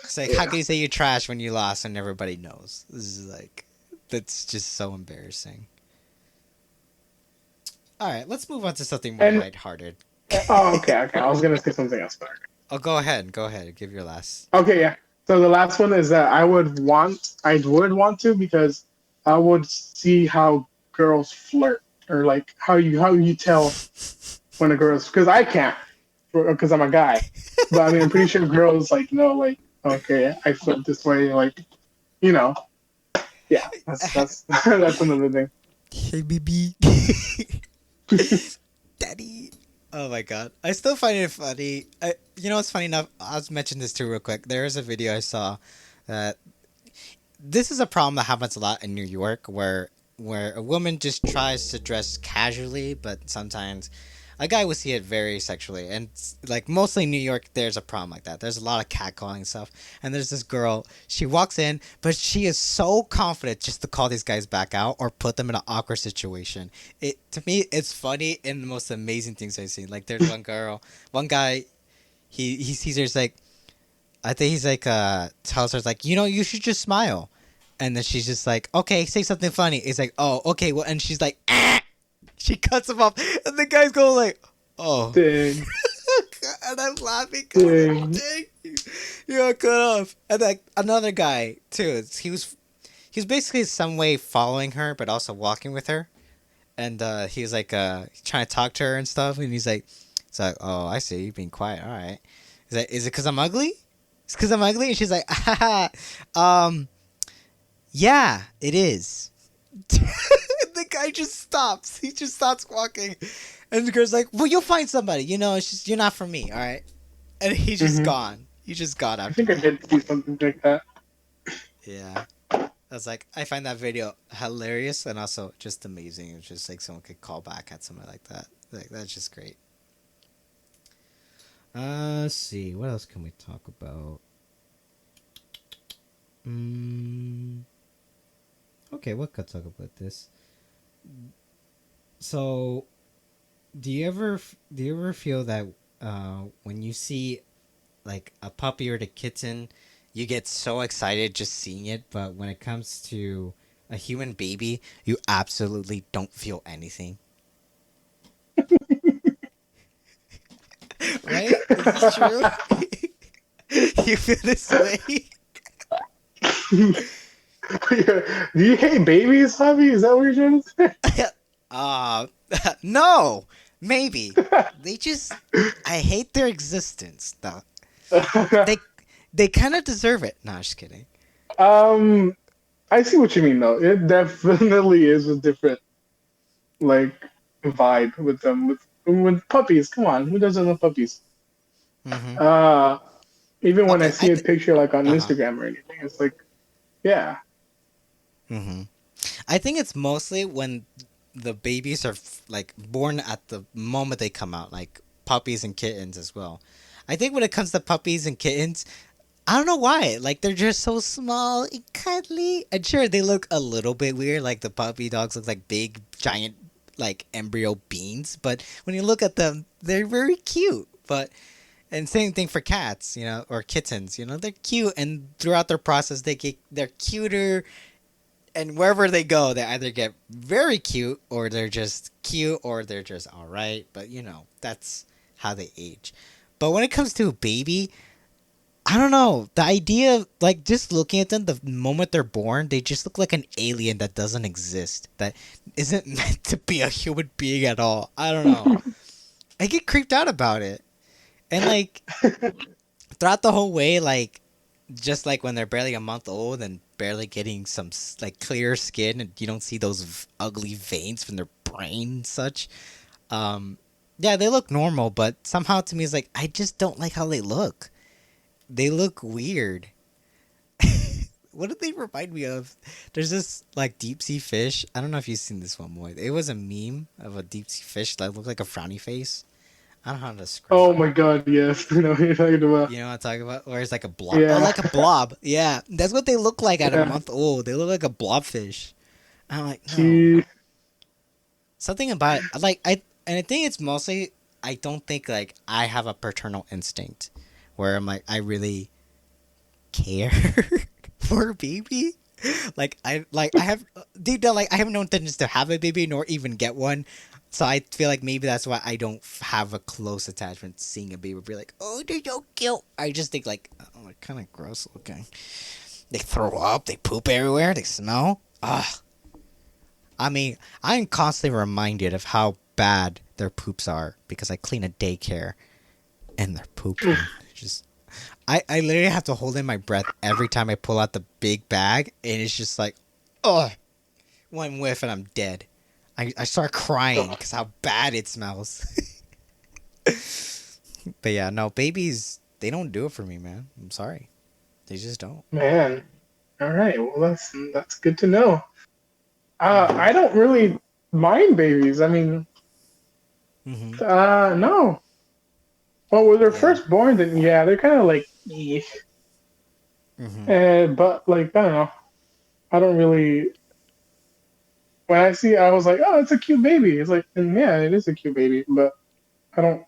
A: It's like how
C: Yeah.
A: can you say you're trash when you lost and everybody knows? This is like that's just so embarrassing. All right, let's move on to something more
C: And
A: lighthearted.
C: oh, okay. I was gonna say something else. Sorry.
A: Oh, go ahead. Go ahead. Give your last.
C: Okay, yeah. So the last one is that I would want to because I would see how girls flirt or like how you tell when a girl's because I can't because I'm a guy, but I mean I'm pretty sure girls like know like okay I flirt this way like you know yeah that's that's another thing.
A: Hey, baby. Daddy. Oh my god. I still find it funny. What's funny enough? I'll mention this too real quick. There is a video I saw that this is a problem that happens a lot in New York where a woman just tries to dress casually, but sometimes a guy will see it very sexually. And like mostly in New York, there's a problem like that. There's a lot of catcalling and stuff. And there's this girl. She walks in, but she is so confident just to call these guys back out or put them in an awkward situation. It to me, it's funny and the most amazing things I've seen. Like there's one guy. He sees her. He's like, I think he's like tells her like you should just smile, and then she's just like okay say something funny. It's like oh okay well and she's like ah! She cuts him off and the guy's going like oh
C: Dang,
A: and I'm laughing because I'm like
C: dang.
A: dang you got cut off and like another guy too he was basically some way following her but also walking with her and he was like trying to talk to her and stuff and it's like oh I see you being quiet all right he's like is it because I'm ugly. It's because I'm ugly, and she's like, um, yeah, it is. The guy just stops. He just stops walking, and the girl's like, "Well, you'll find somebody. It's just you're not for me, all right." And he's just
C: Hmm.
A: gone. He's just gone
C: I
A: after
C: think I
A: that.
C: did see something like that.
A: Yeah, I was like, I find that video hilarious and also just amazing. It's just like someone could call back at something like that. Like that's just great. Let's see. What else can we talk about? Mm, okay, what could talk about this? So, do you ever feel that when you see like a puppy or the kitten, you get so excited just seeing it, but when it comes to a human baby, you absolutely don't feel anything, right? Is this true? You feel this way?
C: Do you hate babies, Javi? Is that what you're trying to
A: uh, no, maybe
C: say?
A: they just I hate their existence. Though
C: um,
A: they kind of deserve it. No, I'm just kidding.
C: I see what you mean though. It definitely is a different like vibe with them with puppies. Come on, who doesn't love puppies?
A: Mm-hmm.
C: Uh, even when I
A: Okay, I
C: see a
A: think.
C: picture like on
A: Uh huh.
C: Instagram or anything, it's like, yeah,
A: Mm-hmm. I think it's mostly when the babies are like born at the moment they come out, like puppies and kittens as well. I think when it comes to puppies and kittens, I don't know why. Like they're just so small and cuddly. And sure, they look a little bit weird. Like the puppy dogs look like big, giant, like embryo beans. But when you look at them, they're very cute. But and same thing for cats, or kittens. They're cute, and throughout their process, they're cuter. And wherever they go, they either get very cute, or they're just cute, or they're just all right. But that's how they age. But when it comes to a baby, I don't know. The idea of, like, just looking at them the moment they're born, they just look like an alien that doesn't exist, that isn't meant to be a human being at all. I don't know. I get creeped out about it. And, like, throughout the whole way, like, just like when they're barely a month old and barely getting some, like, clear skin, and you don't see those ugly veins from their brain and such. Yeah, they look normal, but somehow to me it's like, I just don't like how they look. They look weird. What do they remind me of? There's this like deep sea fish. I don't know if you've seen this one, Moy. It was a meme of a deep sea fish that looked like a frowny face. I don't know how to describe
C: Oh
A: it.
C: my god, yes. I know what you're talking about.
A: You know what I'm talking about? Or it's like a blob.
C: Yeah.
A: Oh, like a blob. Yeah. That's what they look like at a
C: Yeah.
A: month old. They look like a blobfish. I'm like, no.
C: Gee.
A: Something about it. And I think it's mostly, I don't think like I have a paternal instinct where I'm like, I really care for a baby. I have deep down, like I have no intentions to have a baby nor even get one. So I feel like maybe that's why I don't have a close attachment to seeing a baby be like, oh, they're so cute. I just think like, oh, they're kind of gross looking. They throw up, they poop everywhere, they smell. Ugh. I mean, I'm constantly reminded of how bad their poops are because I clean a daycare and they're pooping. Just, I literally have to hold in my breath every time I pull out the big bag, and it's just like, oh, one whiff and I'm dead. I start crying because how bad it smells. But yeah, no, babies, they don't do it for me, man. I'm sorry. They just don't.
C: Man. All right. Well, that's good to know. I don't really mind babies. I mean,
A: Mm-hmm.
C: no. Well, when they're
A: Yeah.
C: first born, then yeah, they're kind of like, eh.
A: Mm-hmm.
C: But like, I don't know. I don't really. When I was like, oh, it's a cute baby. It's like, and yeah, it is a cute baby, but I don't.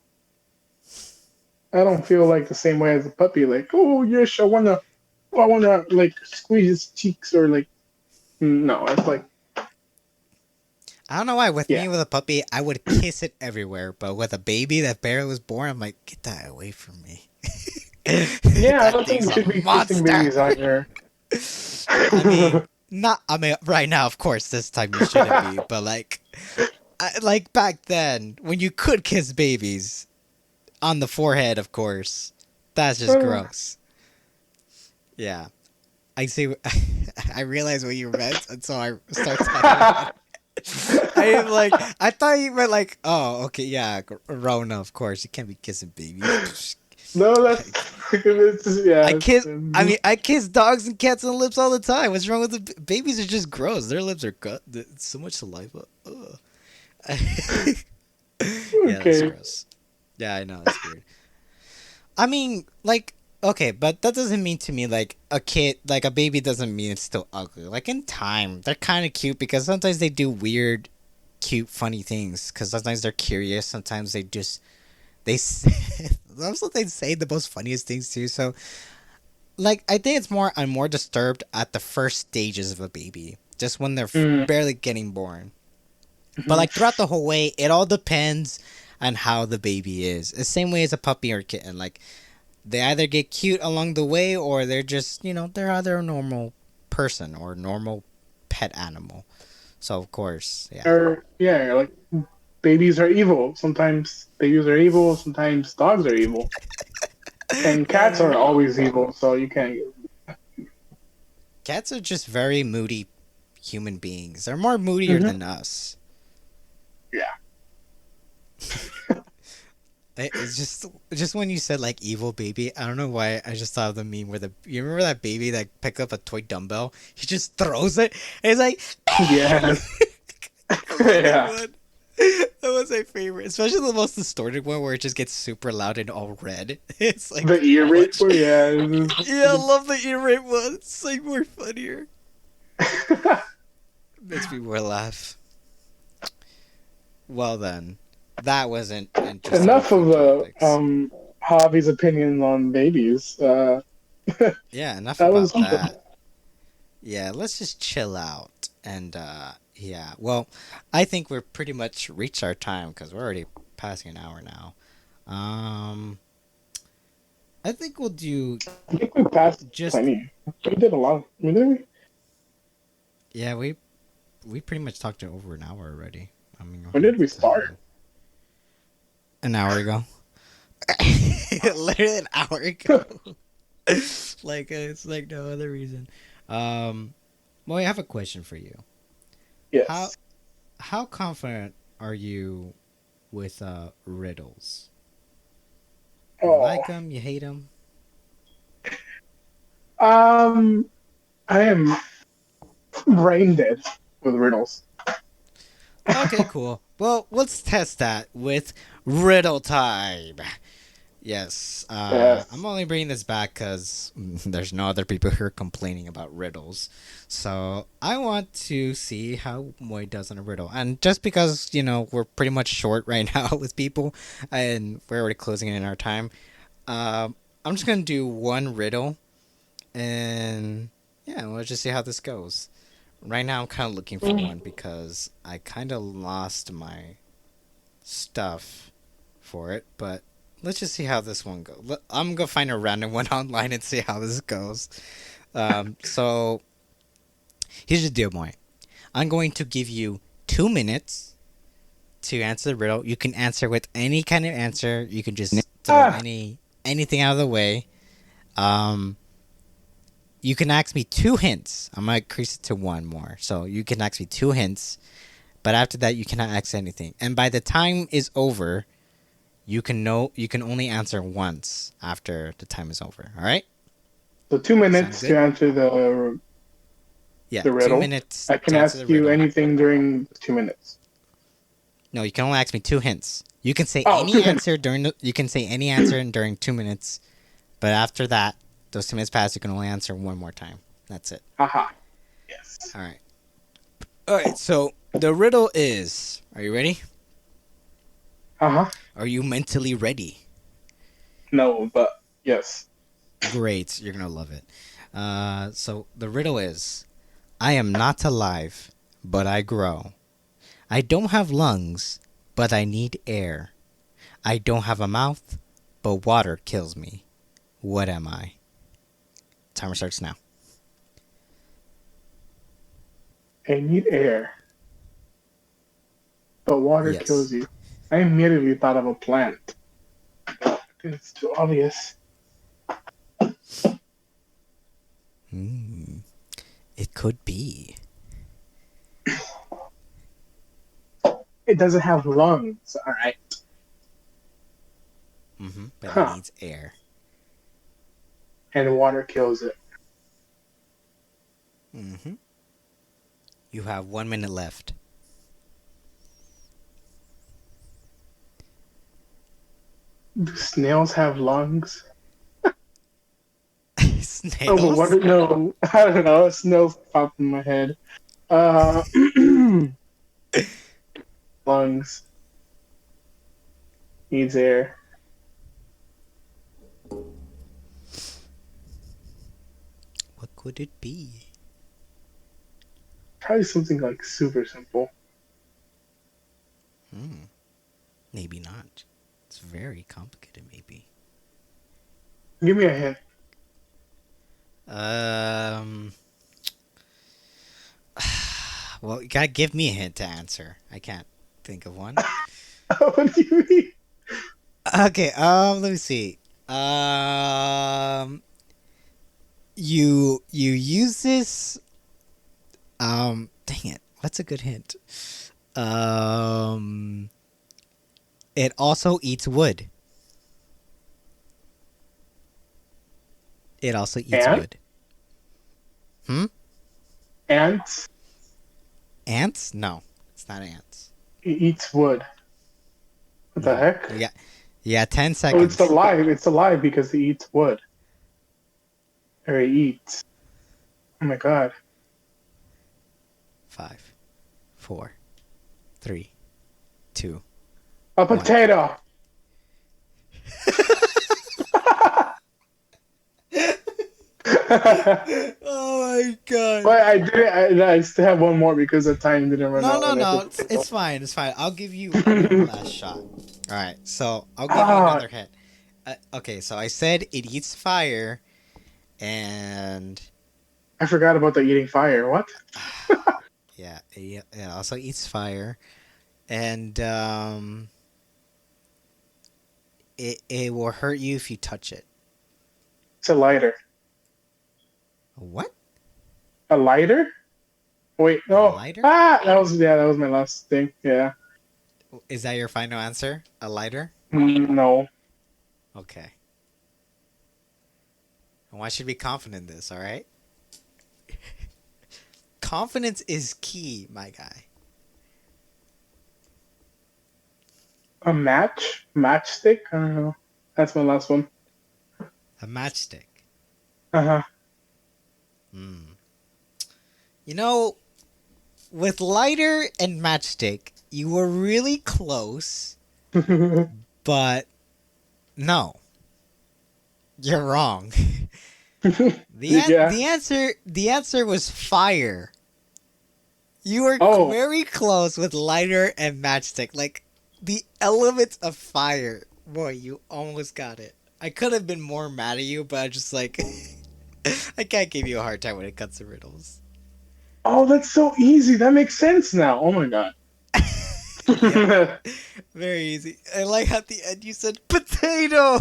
C: I don't feel like the same way as a puppy. Like, oh yes, I wanna like squeeze his cheeks or like. No, it's like,
A: I don't know why. With
C: yeah.
A: me, with a puppy, I would kiss it everywhere. But with a baby that barely was born, I'm like, get that away from me.
C: Yeah, I
A: That
C: don't think
A: thing's
C: you
A: a
C: should be kissing
A: monster.
C: babies on your.
A: I mean, right now, of course, this time you shouldn't be. But like back then, when you could kiss babies on the forehead, of course, that's just gross. Yeah, I see. I realize what you meant, and so I start talking about it. I thought you meant like, oh, okay, yeah, Rona, of course, you can't be kissing babies.
C: No, that's it's just, yeah.
A: I kiss dogs and cats on the lips all the time. What's wrong with the babies? Are just gross. Their lips are so much saliva. Ugh. Yeah, that's
C: Okay.
A: gross. Yeah, I know, it's weird. I mean, like, okay, but that doesn't mean to me like a baby doesn't mean it's still ugly. Like in time, they're kind of cute because sometimes they do weird, cute, funny things. Because sometimes they're curious. Sometimes they also they say the most funniest things too. So, like, I think I'm more disturbed at the first stages of a baby, just when they're
C: Mm.
A: barely getting born. But like throughout the whole way, it all depends on how the baby is. The same way as a puppy or a kitten. Like they either get cute along the way, or they're just they're either a normal person or normal pet animal. So of course, yeah.
C: Or yeah, like babies are evil. Sometimes babies are evil. Sometimes dogs are evil, and cats are always evil. So you can't.
A: Cats are just very moody human beings. They're more moodier
C: Mhm.
A: than us.
C: Yeah.
A: It's just when you said like evil baby, I don't know why I just thought of the meme where you remember that baby that picked up a toy dumbbell? He just throws it and it's like
C: Yeah.
A: a really
C: Yeah.
A: one. That was my favorite, especially the most distorted one where it just gets super loud and all red. It's like
C: The ear rape
A: what?
C: one, yeah.
A: Yeah, I love the ear rape one. It's like more funnier. Makes me more laugh. Well then, that wasn't interesting
C: Enough
A: food
C: of
A: topics.
C: Javi's opinions on babies. That
A: Yeah, enough
C: was
A: about that. Yeah, let's just chill out and yeah. Well, I think we're pretty much reached our time because we're already passing an hour now. Um, I think we'll do
C: I think we passed
A: just
C: plenty. We did a lot. Did we?
A: yeah. We pretty much talked to over an hour already. I mean,
C: When did we start?
A: an hour ago. Literally an hour ago. Like it's like no other reason. Um, well, I have a question for you. How
C: Yes.
A: how confident are you with riddles? You
C: Oh.
A: like them? You hate them?
C: Um, I am brain dead with riddles.
A: Okay, cool. Well, let's test that with riddle time. Yes, I'm
C: Yes.
A: only bringing this back because there's no other people here complaining about riddles. So I want to see how Moy does on a riddle. And just because, we're pretty much short right now with people and we're already closing in our time, I'm just going to do one riddle and yeah, we'll just see how this goes. Right now, I'm kind of looking for one because I kind of lost my stuff for it, but let's just see how this one goes. I'm gonna find a random one online and see how this goes. So here's the deal, boy. I'm going to give you 2 minutes to answer the riddle. You can answer with any kind of answer. You can just throw
C: Ah,
A: anything out of the way. Um, you can ask me 2 hints. I'm gonna increase it to one more. So you can ask me 2 hints, but after that you cannot ask anything. And by the time is over, you can only answer once after the time is over. All right?
C: so two
A: Sound
C: minutes to
A: good?
C: answer
A: Yeah,
C: the
A: two
C: riddle.
A: minutes
C: I
A: to
C: can
A: answer the
C: ask you
A: riddle.
C: anything during 2 minutes.
A: No, you can only ask me 2 hints. You can say
C: Oh,
A: any
C: 2 hints.
A: answer you can say any answer during 2 minutes, but after that, those 2 minutes pass, you can only answer one more time. That's it.
C: Haha. Yes.
A: All right. All right. So the riddle is: are you ready?
C: Uh huh.
A: Are you mentally ready?
C: No, but yes.
A: Great. You're gonna love it. So the riddle is: I am not alive, but I grow. I don't have lungs, but I need air. I don't have a mouth, but water kills me. What am I? Timer starts now.
C: I need air, but water kills
A: Yes.
C: you. I immediately thought of a plant. It's too obvious.
A: Hmm. It could be.
C: It doesn't have lungs. All right.
A: But it
C: Huh.
A: needs air.
C: And water kills it.
A: hmm You have 1 minute left.
C: Do snails have lungs? Oh, but
A: Snails?
C: water? No, I don't know. Snails popped in my head. Uh, lungs needs air.
A: What could it be?
C: Probably something like super simple.
A: Maybe not. It's very complicated, maybe.
C: Give me a hint.
A: Um. Well, you gotta give me a hint to answer. I can't think of one.
C: What do you mean?
A: Okay. Let me see. Um. You use this. Dang it. What's a good hint? Um. It also eats wood. It also eats
C: Ant?
A: wood. Hmm.
C: Ants?
A: Ants? No, it's not ants.
C: He eats wood. What the heck?
A: You got 10
C: Oh, it's
A: seconds.
C: alive. It's alive because he eats wood. Or he eats. Oh my god.
A: 5, 4, 3, 2.
C: A potato.
A: Oh my god.
C: But I still have one more because the time didn't run out. and I
A: No.
C: said
A: It's,
C: potato.
A: it's fine. It's fine. I'll give you one last shot. All right. So I'll give you
C: Ah.
A: another hint. Okay. So I said it eats fire, and
C: I forgot about the eating fire. What?
A: yeah, it also eats fire, and it will hurt you if you touch it.
C: It's a lighter.
A: What?
C: A lighter? Wait,
A: A
C: no.
A: lighter?
C: That was my last thing. Yeah.
A: Is that your final answer? A lighter?
C: No.
A: Okay. I want you to be confident in this, all right? Confidence is key, my guy.
C: A match? Matchstick? I don't know. That's my last one.
A: A matchstick.
C: Uh
A: You know, with lighter and matchstick, you were really close,
C: huh.
A: but no, you're wrong.
C: Yeah.
A: The answer was fire. You were
C: Oh.
A: very close with lighter and matchstick. Like the elements of fire. Boy, you almost got it. I could have been more mad at you, but I just like I can't give you a hard time when it comes to riddles.
C: Oh, that's so easy. That makes sense now. Oh my god.
A: Yeah, very easy. I like how at the end you said potato.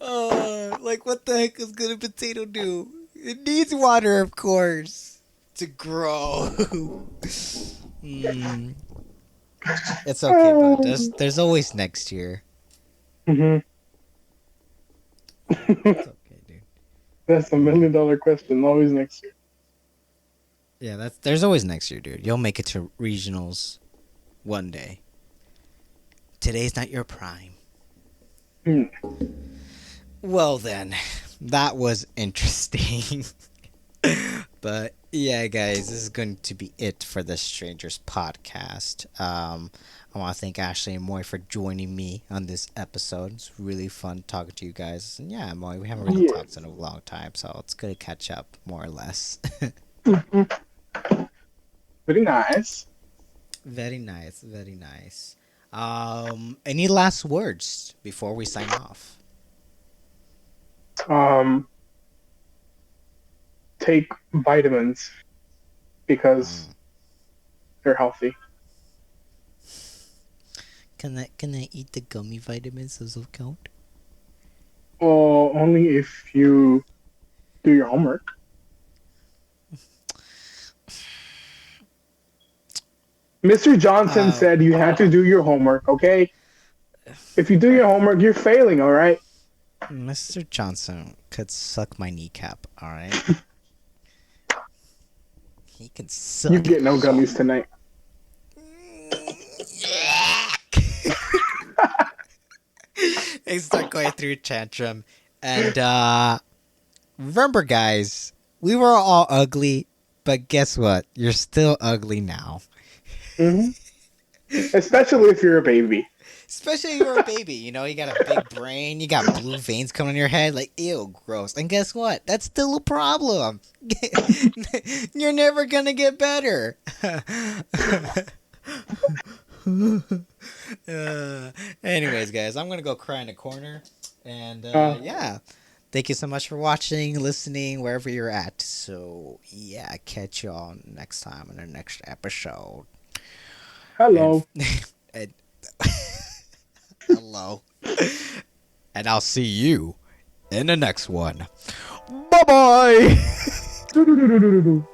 A: Like what the heck is good a potato do? It needs water, of course, to grow. Mm. It's okay, bud. There's always next year.
C: Mhm.
A: It's okay, dude.
C: That's $1 million question. Always next year.
A: Yeah, there's always next year, dude. You'll make it to regionals one day. Today's not your prime.
C: Hmm.
A: Well then, that was interesting. But yeah, guys, this is going to be it for the Strangers podcast. I want to thank Ashley and Moy for joining me on this episode. It's really fun talking to you guys. And yeah, Moy, we haven't really
C: Yeah.
A: talked in a long time, so it's good to catch up, more or less.
C: Very nice.
A: Very nice, very nice. Any last words before we sign off?
C: Take vitamins because they're healthy.
A: Can I eat the gummy vitamins? Does it count?
C: Well, only if you do your homework. Mr. Johnson said you had to do your homework, okay? If you do your homework, you're failing, all right?
A: Mr. Johnson could suck my kneecap, alright? He can suck.
C: You get no gummies tonight.
A: They start going through tantrum. And remember, guys, we were all ugly, but guess what? You're still ugly now.
C: Hmm. Especially if you're a baby.
A: Especially if you're a baby, you know, you got a big brain, you got blue veins coming on your head, like, ew, gross. And guess what? That's still a problem. You're never gonna get better. Anyways, guys, I'm gonna go cry in a corner. And yeah, thank you so much for watching, listening, wherever you're at. So yeah, catch y'all next time in the next episode.
C: Hello.
A: And hello. And I'll see you in the next one. Bye bye.
C: Do-do-do-do-do-do.